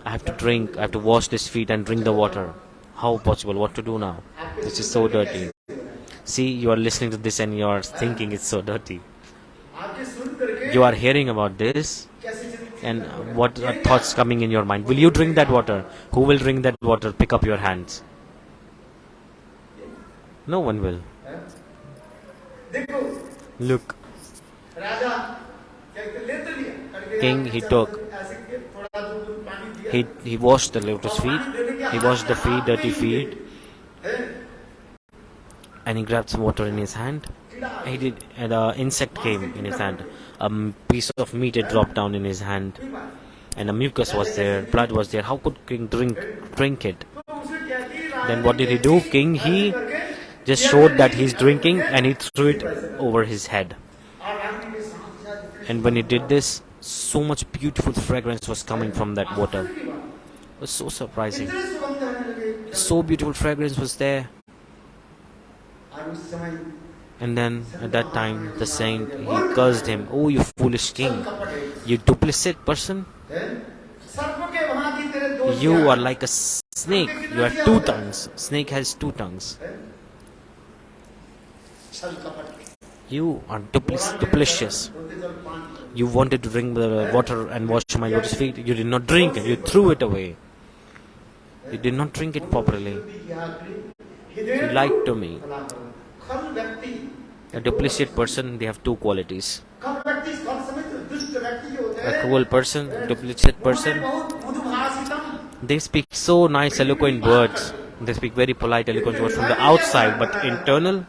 have to drink, I have to wash this feet and drink the water. How possible? What to do now? This is so dirty. See, you are listening to this and you are thinking it's so dirty. You are hearing about this, and what are thoughts coming in your mind? Will you drink that water? Who will drink that water? Pick up your hands. No one will. Look. King, he took. He washed the lotus feet. He washed the feet, dirty feet. And he grabbed some water in his hand. And an insect came in his hand. A piece of meat had dropped down in his hand. And a mucus was there, blood was there. How could king drink it? Then what did he do? King, he just showed that he's drinking and he threw it over his head. And when he did this, so much beautiful fragrance was coming from that water. It was so surprising. So beautiful fragrance was there. And then at that time the saint, he cursed him. Oh, you foolish king, you duplicit person. You are like a snake. You have two tongues. Snake has two tongues. You are duplicitous. You wanted to drink the water and wash my lotus feet. You did not drink it. You threw it away. You did not drink it properly. You lied to me. A duplicit person, they have two qualities. A cruel person, duplicit person, they speak so nice, eloquent words. They speak very polite, eloquent words from the outside, but internal,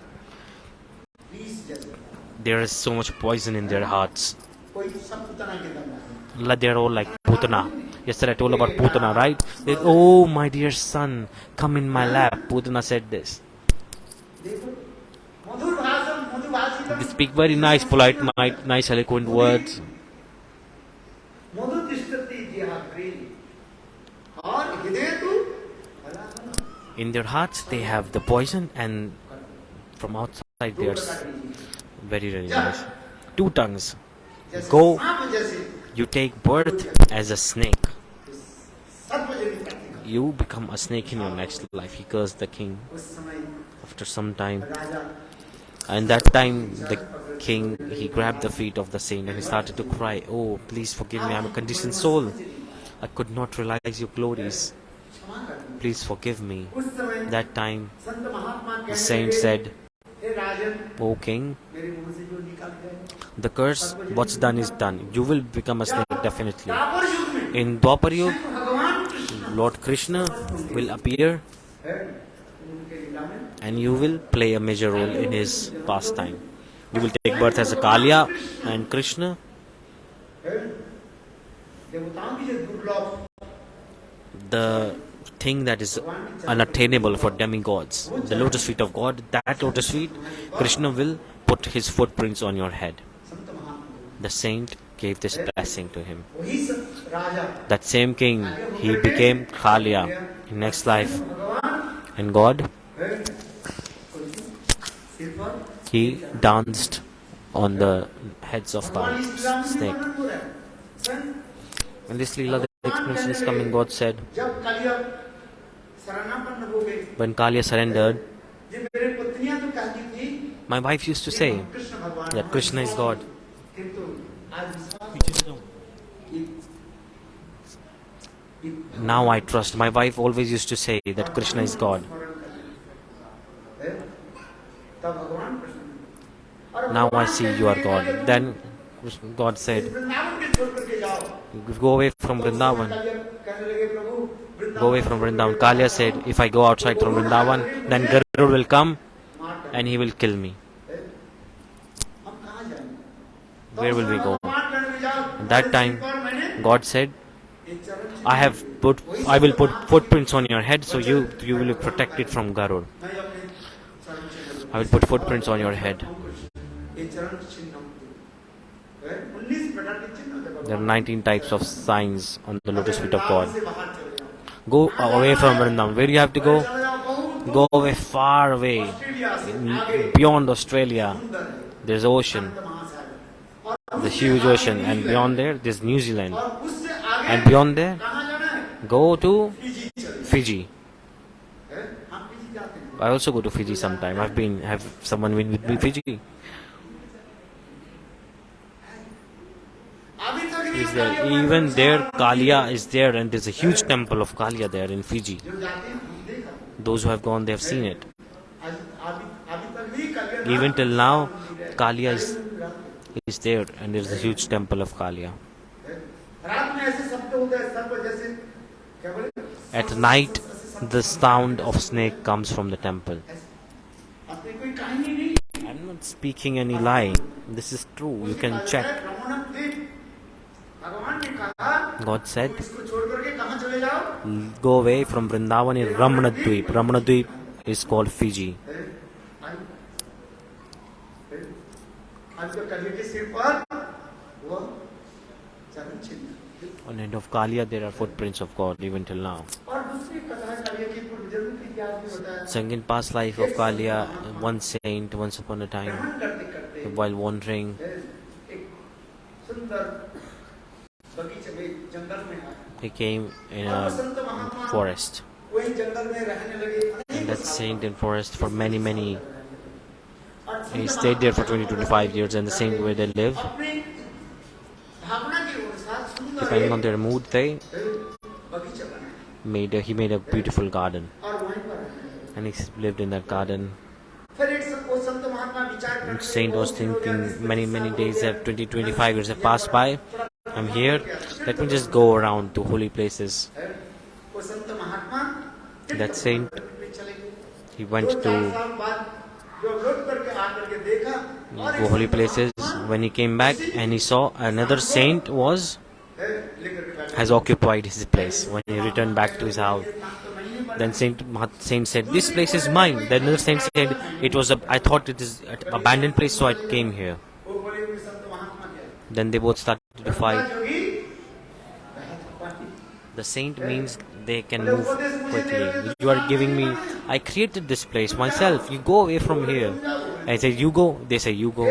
there is so much poison in their hearts. They're all like Putana. Yesterday I told about Putana, right? They, oh, my dear son, come in my lap. Putana said this. They speak very nice, polite, nice, eloquent words. In their hearts, they have the poison, and from outside, they are very, very nice. Two tongues. Go, you take birth as a snake. You become a snake in your next life. He cursed the king after some time. And that time, the king, he grabbed the feet of the saint and he started to cry. Oh, please forgive me. I'm a conditioned soul. I could not realize your glories. Please forgive me. That time, the saint said, O king, the curse, what's done is done. You will become a snake definitely. In Dwapar Yuga, Lord Krishna will appear and you will play a major role in his pastime. You will take birth as a Kaliya and Krishna. The thing that is unattainable for demigods, the lotus feet of God, that lotus feet, Krishna will put his footprints on your head. The saint gave this blessing to him. That same king, he became Kaliya in next life. And God, he danced on the heads of the snake. And this lila, the explanation is coming. God said, when Kaliya surrendered, my wife used to say that Krishna is God. Now I trust. My wife always used to say that Krishna is God. Now I see you are God. Then God said, go away from Vrindavan. Go away from Vrindavan. Kaliya said, if I go outside from Vrindavan, then Garuda will come and he will kill me. Where will we go? At that time, God said, I will put footprints on your head, so you will be protected from Garuda. I will put footprints on your head. There are 19 types of signs on the lotus feet of God. Go away from Vrindavan. Where you have to go? Go away, far away, beyond Australia. There's ocean, the huge ocean, and beyond there, there's New Zealand, and beyond there, go to Fiji. I also go to Fiji sometime. Have someone been with me Fiji? Is there even there? Kaliya is there, and there's a huge temple of Kaliya there in Fiji. Those who have gone, they have seen it. Even till now, Kaliya is there, and there's a huge temple of Kaliya. At night, the sound of snake comes from the temple. I'm not speaking any lie. This is true. You can check. God said, go away from Vrindavan in Ramanadweep. Ramanadweep is called Fiji. On the end of Kaliya, there are footprints of God even till now. Second past life of Kaliya, one saint, once upon a time, while wandering, he came in a forest. And that saint in forest for many, he stayed there for 20-25 years, and the same way they live, depending on their mood, he made a beautiful garden, and he lived in that garden. And saint was thinking, many days have 20-25 years have passed by. I'm here. Let me just go around to holy places. That saint, he went to go holy places. When he came back, and he saw another saint has occupied his place. When he returned back to his house, then saint said, "This place is mine." Then another saint said, I thought it is an abandoned place, so I came here." Then they both started to fight. The saint means they can move quickly. You are giving me, I created this place myself. You go away from here. I say, you go. They say, you go.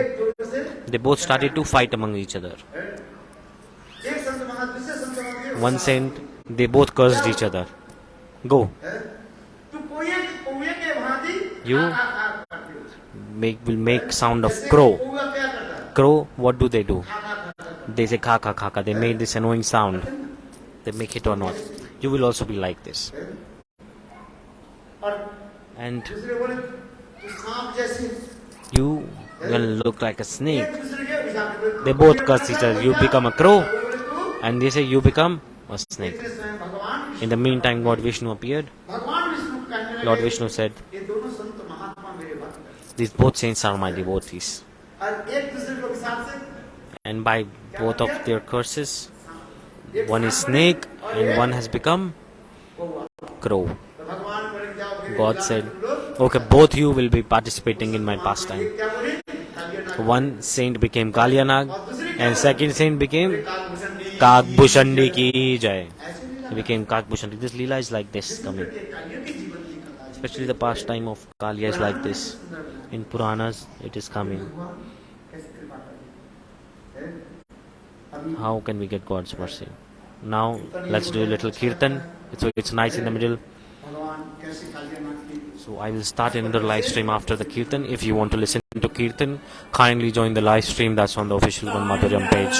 They both started to fight among each other. One saint, they both cursed each other. Go. You will make sound of crow. Crow, what do? They say kha kha kha kha. They made this annoying sound. They make it or not. You will also be like this. And you will look like a snake. They both curse each other. You become a crow, and they say you become a snake. In the meantime, Lord Vishnu appeared. Lord Vishnu said, "These both saints are my devotees." And by both of their curses, one is snake and one has become crow. God said, "Okay, both you will be participating in my pastime." One saint became Kalyanag, and second saint became Kakbhushandi ki jai. He became Kakbhushandi. This lila is like this coming. Especially the pastime of Kaliya is like this. In Puranas, it is coming. How can we get God's mercy? Now, let's do a little kirtan. It's nice in the middle. So I will start another live stream after the kirtan. If you want to listen to kirtan, kindly join the live stream that's on the official Madhuryam page.